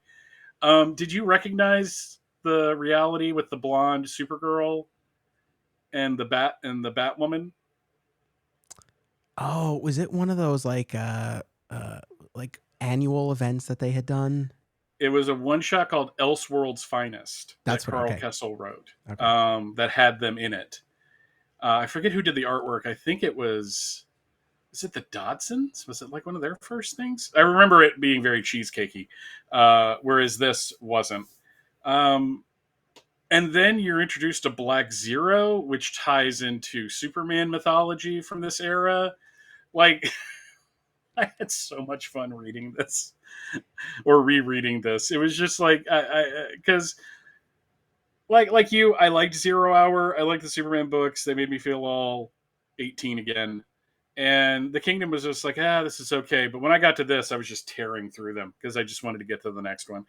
Did you recognize the reality with the blonde Supergirl and the Batwoman? Oh, was it one of those like annual events that they had done? It was a one-shot called Elseworld's Finest that That's what. Karl Okay. Kesel wrote, Okay. that had them in it. I forget who did the artwork. I think it was it the Dodsons? Was it like one of their first things? I remember it being very cheesecakey, whereas this wasn't. Um, and then you're introduced to Black Zero, which ties into Superman mythology from this era. Like, I had so much fun reading this or rereading this. It was just like, because like you, I liked 0 Hour. I liked the Superman books. They made me feel all 18 again. And the Kingdom was just like, this is okay. But when I got to this, I was just tearing through them because I just wanted to get to the next one.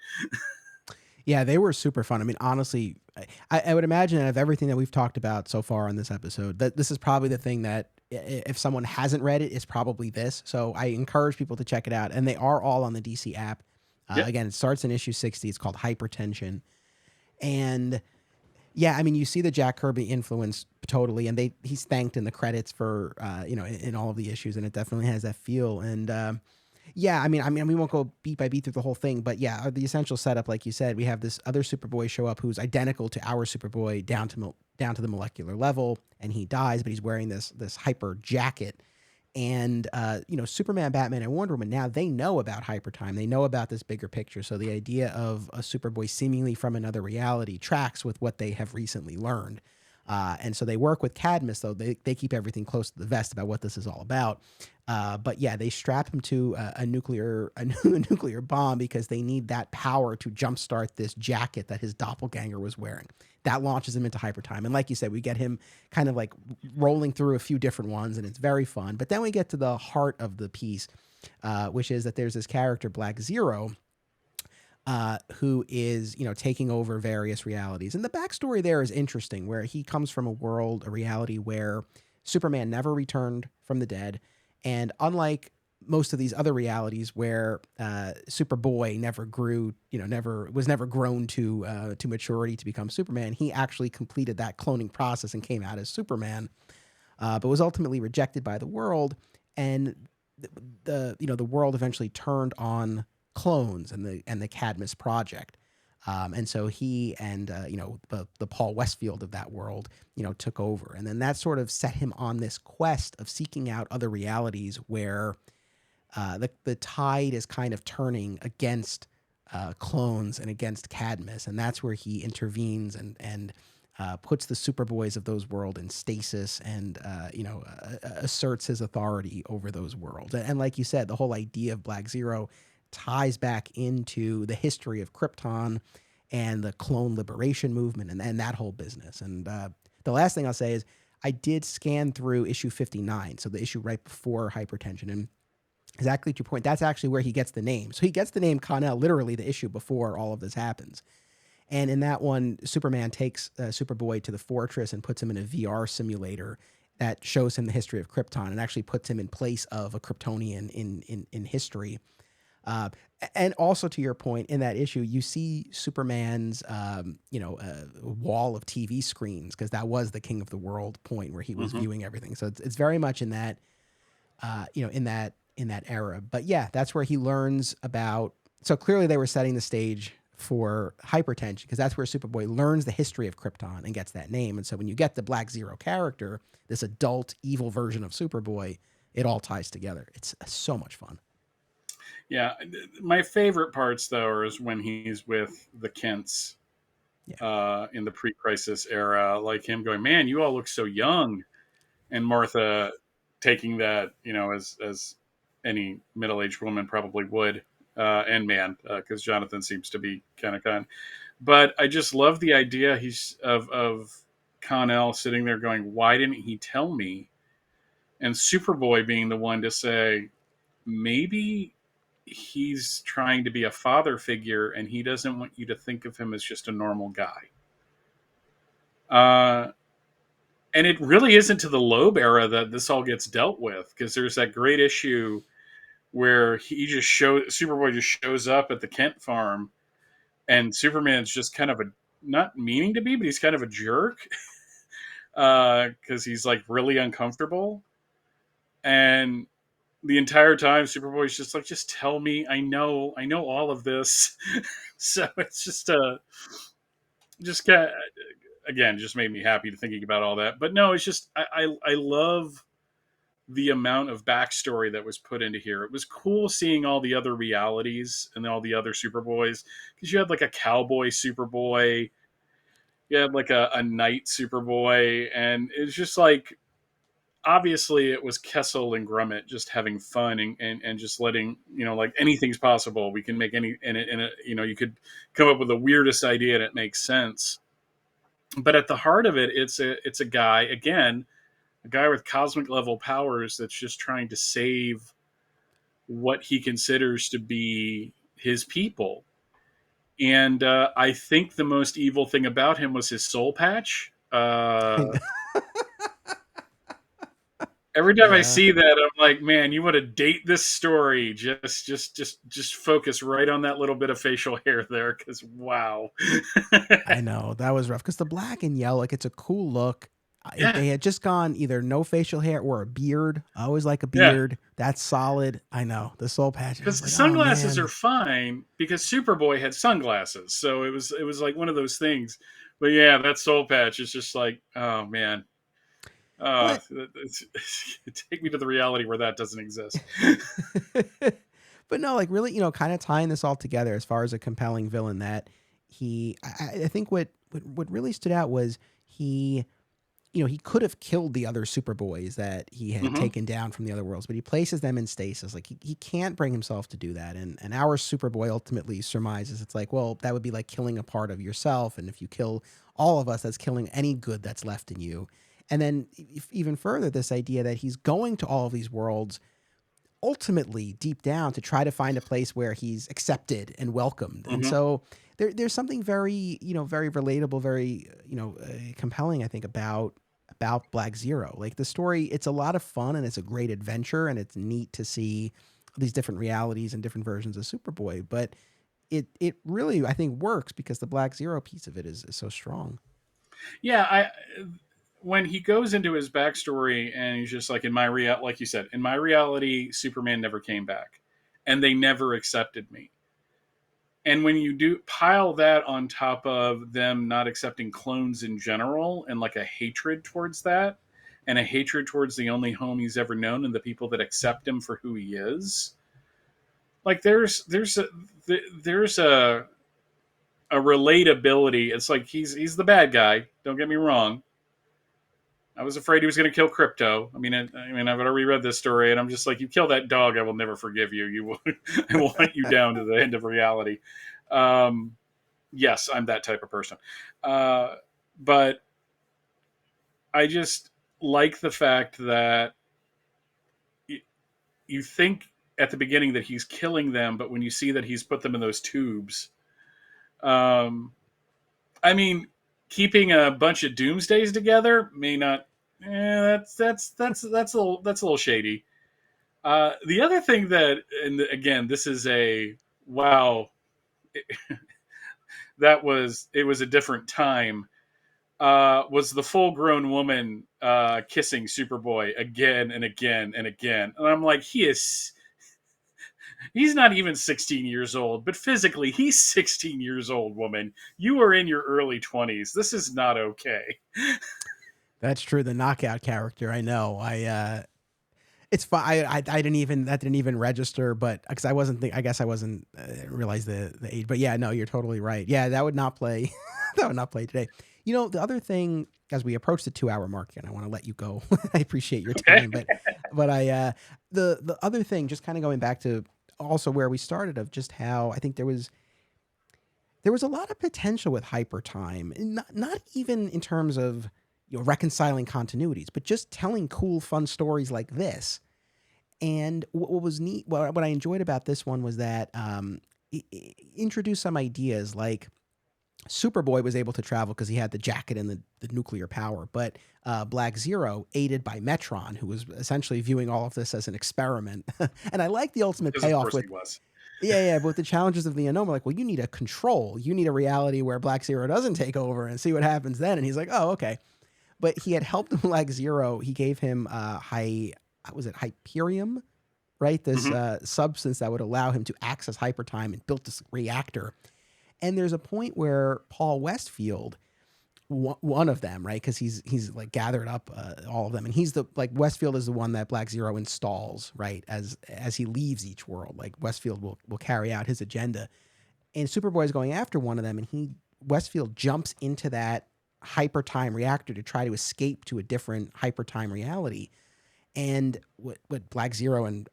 Yeah, they were super fun. I mean, honestly, I would imagine out of everything that we've talked about so far on this episode, that this is probably the thing that if someone hasn't read it, it's probably this. So I encourage people to check it out. And they are all on the DC app. Yep. Again, it starts in issue 60. It's called Hypertension. And yeah, I mean, you see the Jack Kirby influence totally, and he's thanked in the credits for in all of the issues, and it definitely has that feel. And Yeah, I mean, we won't go beat by beat through the whole thing, but yeah, the essential setup, like you said, we have this other Superboy show up who's identical to our Superboy down to the molecular level, and he dies, but he's wearing this hyper jacket. And Superman, Batman, and Wonder Woman, now they know about Hypertime. They know about this bigger picture. So the idea of a Superboy seemingly from another reality tracks with what they have recently learned. And so they work with Cadmus, though they keep everything close to the vest about what this is all about. But yeah, they strap him to a nuclear bomb because they need that power to jumpstart this jacket that his doppelganger was wearing. That launches him into Hypertime. And like you said, we get him kind of like rolling through a few different ones, and it's very fun. But then we get to the heart of the piece, which is that there's this character, Black Zero, who is taking over various realities. And the backstory there is interesting, where he comes from a reality where Superman never returned from the dead, and unlike most of these other realities where Superboy never grew, never grown to maturity to become Superman, he actually completed that cloning process and came out as Superman, but was ultimately rejected by the world. And the world eventually turned on clones and the Cadmus project. And so he and the Paul Westfield of that world took over, and then that sort of set him on this quest of seeking out other realities where the tide is kind of turning against clones and against Cadmus, and that's where he intervenes and puts the Superboys of those worlds in stasis and asserts his authority over those worlds. And like you said, the whole idea of Black Zero ties back into the history of Krypton and the clone liberation movement and that whole business. And the last thing I'll say is I did scan through issue 59, so the issue right before Hypertension, and exactly to your point, that's actually where he gets the name. So he gets the name Connell literally the issue before all of this happens. And in that one, Superman takes Superboy to the fortress and puts him in a VR simulator that shows him the history of Krypton and actually puts him in place of a Kryptonian in history. And also to your point, in that issue, you see Superman's, wall of TV screens, because that was the King of the World point where he was viewing everything. So it's very much in that, in that era. But yeah, that's where he learns about. So clearly they were setting the stage for Hypertension, because that's where Superboy learns the history of Krypton and gets that name. And so when you get the Black Zero character, this adult evil version of Superboy, it all ties together. It's so much fun. Yeah, my favorite parts though is when he's with the Kents Yeah. in the pre-crisis era, like him going, "Man, you all look so young," and Martha taking that, as any middle-aged woman probably would, and man, because Jonathan seems to be kind of kind. But I just love the idea he's of Connell sitting there going, "Why didn't he tell me?" And Superboy being the one to say, maybe he's trying to be a father figure and he doesn't want you to think of him as just a normal guy. And it really isn't to the Loeb era that this all gets dealt with, because there's that great issue where Superboy just shows up at the Kent farm, and Superman's just kind of not meaning to be, but he's kind of a jerk because he's like really uncomfortable. And the entire time Superboy's just like, just tell me, I know all of this. So it's just kind of, again, just made me happy to thinking about all that. But no, it's just I love the amount of backstory that was put into here. It was cool seeing all the other realities and all the other Superboys, because you had like a cowboy Superboy, you had like a knight Superboy, and it's just like, obviously it was Kesel and Grummett just having fun and just letting, like anything's possible. We can make any, and you could come up with the weirdest idea and it makes sense. But at the heart of it, it's a guy, again, a guy with cosmic level powers that's just trying to save what he considers to be his people. And I think the most evil thing about him was his soul patch. Every time I Yeah. see that, I'm like, man, you want to date this story? Just focus right on that little bit of facial hair there, because wow. I know that was rough, because the black and yellow, like, it's a cool look. If Yeah, they had just gone either no facial hair or a beard, I always like a yeah. beard. That's solid. I know the soul patch. I Because was the like, oh sunglasses are man. fine because Superboy had sunglasses, so it was like one of those things. But yeah, that soul patch is just like, oh man, But it's, take me to the reality where that doesn't exist. but no, like really, kind of tying this all together as far as a compelling villain that I think what really stood out was he, he could have killed the other Superboys that he had Hmm. taken down from the other worlds, but he places them in stasis. Like he can't bring himself to do that. And our Superboy ultimately surmises it's like, well, that would be like killing a part of yourself. And if you kill all of us, that's killing any good that's left in you. And then even further, this idea that he's going to all of these worlds ultimately deep down to try to find a place where he's accepted and welcomed. And Hmm. so there's something very, very relatable, very, compelling, I think, about Black Zero. Like the story, it's a lot of fun and it's a great adventure and it's neat to see these different realities and different versions of Superboy. But it really, I think, works because the Black Zero piece of it is so strong. Yeah, I when he goes into his backstory and he's just like, in my like you said, in my reality, Superman never came back, and they never accepted me. And when you do pile that on top of them not accepting clones in general and like a hatred towards that, and a hatred towards the only home he's ever known and the people that accept him for who he is, like there's a relatability. It's like he's the bad guy. Don't get me wrong. I was afraid he was going to kill Crypto. I mean, I've already read this story, and I'm just like, you kill that dog, I will never forgive you. You will, I will hunt you down to the end of reality. Um, yes, I'm that type of person. Uh, but I just like the fact that you think at the beginning that he's killing them, but when you see that he's put them in those tubes, um, I mean, keeping a bunch of doomsdays together may not. That's a little shady. The other thing that, and again, this is a wow. It was a different time. Was the full grown woman kissing Superboy again and again and again, and I'm like, he's not even 16 years old, but physically he's 16 years old. Woman, you are in your early 20s. This is not okay. That's true. The knockout character, I know. It's fine. I didn't even that didn't even register, but because I guess I wasn't realize the age. But yeah, no, you're totally right. Yeah, that would not play. That would not play today. The other thing as we approach the 2 hour mark, and I want to let you go. I appreciate your Okay. time, but the other thing, just kind of going back to also where we started of just how I think there was a lot of potential with Hypertime, and not even in terms of reconciling continuities, but just telling cool, fun stories like this. And what was neat, what I enjoyed about this one was that it introduced some ideas like Superboy was able to travel because he had the jacket and the nuclear power, but Black Zero, aided by Metron, who was essentially viewing all of this as an experiment. And I like the ultimate Because of payoff course he with, was. yeah, but with the challenges of the unknown, we're like, well, you need a control. You need a reality where Black Zero doesn't take over and see what happens then. And he's like, oh, okay. But he had helped Black Zero. He gave him was it Hyperium, right? This Hmm. substance that would allow him to access hypertime and built this reactor. And there's a point where Paul Westfield, one of them, right? Because he's like gathered up all of them, and he's the like Westfield is the one that Black Zero installs, right? As he leaves each world, like Westfield will carry out his agenda, and Superboy is going after one of them, and Westfield jumps into that hypertime reactor to try to escape to a different hypertime reality. And what Black Zero and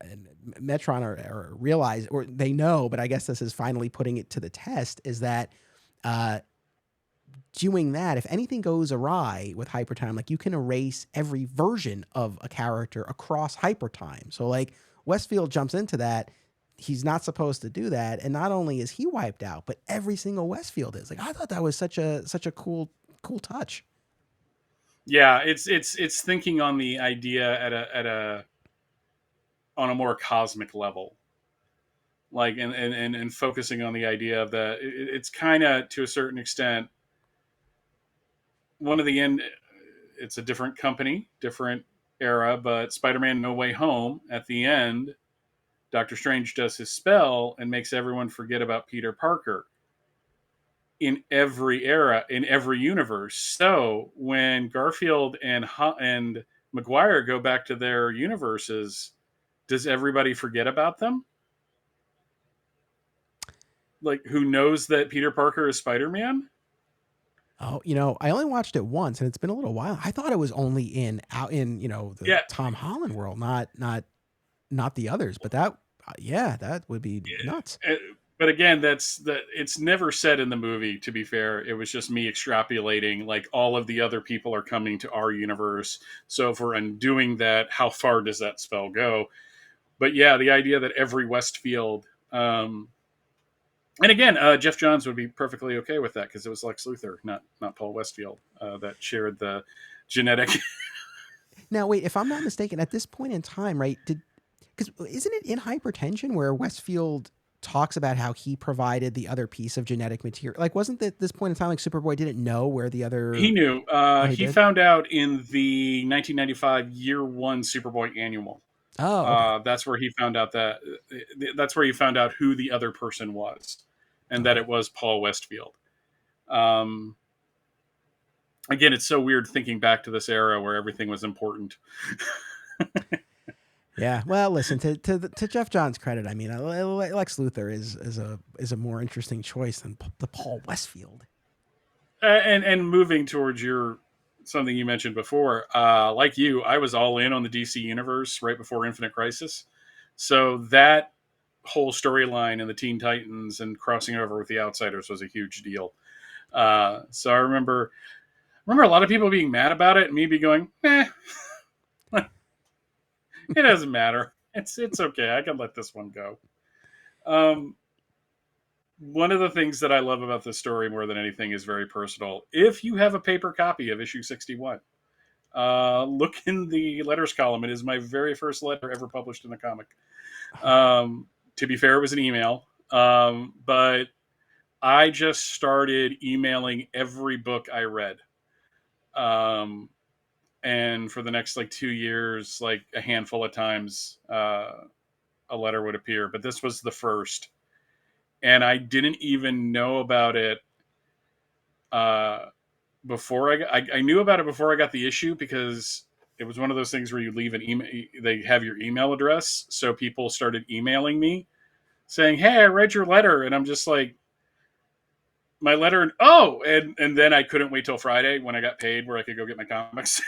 Metron are realize, or they know, but I guess this is finally putting it to the test, is that uh, doing that, if anything goes awry with hypertime, like you can erase every version of a character across hypertime. So like Westfield jumps into that. He's not supposed to do that. And not only is he wiped out, but every single Westfield is. Like I thought that was such a cool touch. Yeah, it's thinking on the idea at a on a more cosmic level, like and focusing on the idea of it's kind of to a certain extent one of the end. it's a different company, different era, but Spider-Man No Way Home, at the end, Doctor Strange does his spell and makes everyone forget about Peter Parker in every era, in every universe. So when Garfield and Maguire go back to their universes, does everybody forget about them? Like, who knows that Peter Parker is Spider-Man? Oh, I only watched it once, and it's been a little while. I thought it was only in the Yeah. Tom Holland world, not the others. But yeah, that would be nuts. But again, it's never said in the movie, to be fair. It was just me extrapolating, like, all of the other people are coming to our universe. So if we're undoing that, how far does that spell go? But yeah, the idea that every Westfield, and again, Jeff Johns would be perfectly okay with that, because it was Lex Luthor, not Paul Westfield, that shared the genetic. Now, wait, if I'm not mistaken, at this point in time, right? Because isn't it in Hypertension where Westfield talks about how he provided the other piece of genetic material? Like, wasn't that this point in time, like, Superboy didn't know where the other? He knew. He He did? found out in the 1995 Year One Superboy Annual. Oh, okay. That's where he found out who the other person was, and that Okay. it was Paul Westfield. Um, Again, it's so weird thinking back to this era where everything was important. Yeah. Well, listen, to Jeff Johns' credit, I mean, Lex Luthor is a more interesting choice than the Paul Westfield. And moving towards something you mentioned before, like you, I was all in on the DC universe right before Infinite Crisis, so that whole storyline in the Teen Titans and crossing over with the Outsiders was a huge deal. So I remember a lot of people being mad about it, and me be going, it doesn't matter. It's okay. I can let this one go. One of the things that I love about this story more than anything is very personal. If you have a paper copy of issue 61, look in the letters column. It is my very first letter ever published in a comic. To be fair, it was an email, but I just started emailing every book I read. And for the next 2 years, a handful of times, a letter would appear. But this was the first, and I didn't even know about it before I knew about it before I got the issue, because it was one of those things where you leave an email, they have your email address, so people started emailing me saying, "Hey, I read your letter," and I'm just like, my letter, and then I couldn't wait till Friday when I got paid, where I could go get my comics.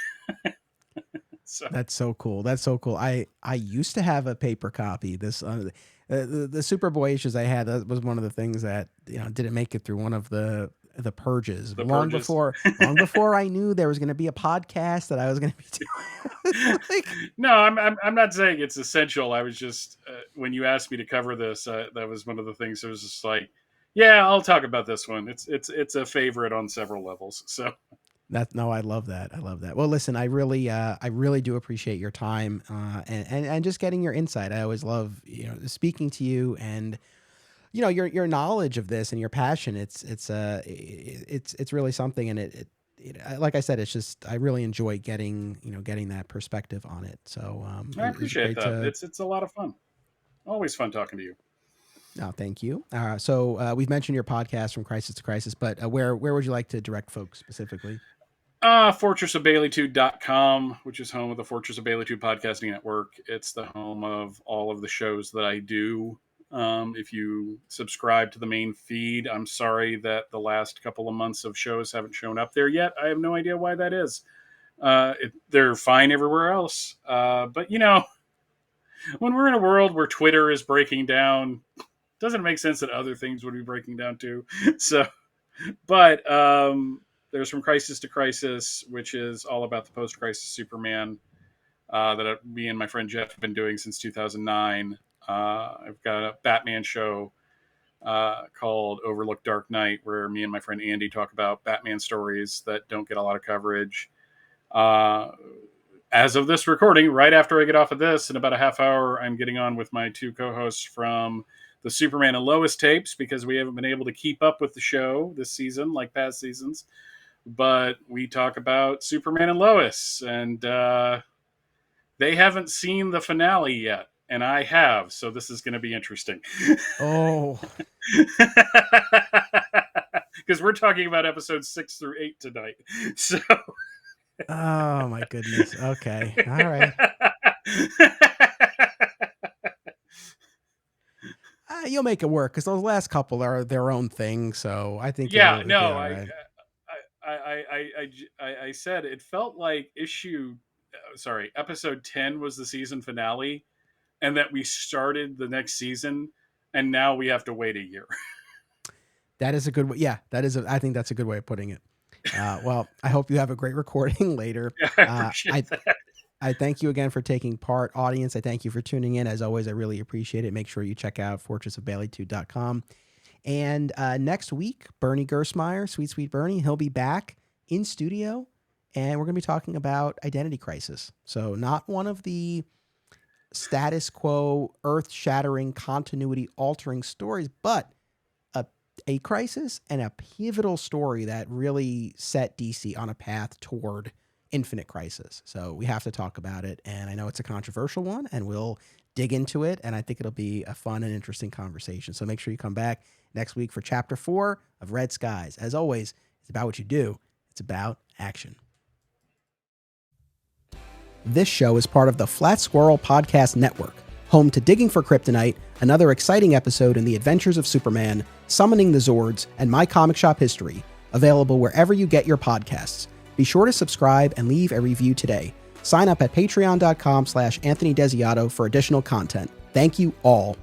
So That's so cool. That's so cool. I used to have a paper copy. The Superboy issues I had, that was one of the things that didn't make it through one of the purges. Long before I knew there was going to be a podcast that I was going to be doing. No, I'm not saying it's essential. I was just when you asked me to cover this, that was one of the things. It was just like, yeah, I'll talk about this one. It's a favorite on several levels. So I love that. I love that. Well, listen, I really do appreciate your time and just getting your insight. I always love speaking to you, and your knowledge of this and your passion. It's really something, and it like I said, it's just I really enjoy getting that perspective on it. So I appreciate that. It's a lot of fun. Always fun talking to you. No, thank you. So we've mentioned your podcast, From Crisis to Crisis, but where would you like to direct folks specifically? FortressOfBaileytude.com, which is home of the Fortress of Baileytude podcasting network. It's the home of all of the shows that I do. If you subscribe to the main feed, I'm sorry that the last couple of months of shows haven't shown up there yet. I have no idea why that is. They're fine everywhere else. But when we're in a world where Twitter is breaking down, doesn't it make sense that other things would be breaking down too? So, but there's From Crisis to Crisis, which is all about the post-crisis Superman that me and my friend Jeff have been doing since 2009. I've got a Batman show called Overlook Dark Knight, where me and my friend Andy talk about Batman stories that don't get a lot of coverage. As of this recording, right after I get off of this, in about a half hour, I'm getting on with my two co-hosts from the Superman and Lois tapes, because we haven't been able to keep up with the show this season like past seasons. but we talk about Superman and Lois, and they haven't seen the finale yet, and I have, so this is going to be interesting. Oh, because we're talking about episodes 6 through 8 tonight. So, oh my goodness. Okay, all right. You'll make it work because those last couple are their own thing. So I think yeah, it'll be no, all right. I said it felt like episode 10 was the season finale, and that we started the next season, and now we have to wait a year. That is a good way. Yeah, I think that's a good way of putting it. Well, I hope you have a great recording later. I appreciate that. I thank you again for taking part, audience. I thank you for tuning in. As always, I really appreciate it. Make sure you check out fortressofbailey2.com. And next week, Bernie Gersmeyer, Sweet Bernie, he'll be back in studio, and we're going to be talking about Identity Crisis. So not one of the status quo, earth-shattering, continuity-altering stories, but a crisis and a pivotal story that really set DC on a path toward Infinite Crisis. So we have to talk about it, and I know it's a controversial one, and we'll dig into it, and I think it'll be a fun and interesting conversation. So make sure you come back next week for Chapter 4 of Red Skies. As always, it's about what you do. It's about action. This show is part of the Flat Squirrel Podcast Network, home to Digging for Kryptonite, another exciting episode in the adventures of Superman, Summoning the Zords, and My Comic Shop History, available wherever you get your podcasts. Be sure to subscribe and leave a review today. Sign up at patreon.com/Anthony Desiato for additional content. Thank you all.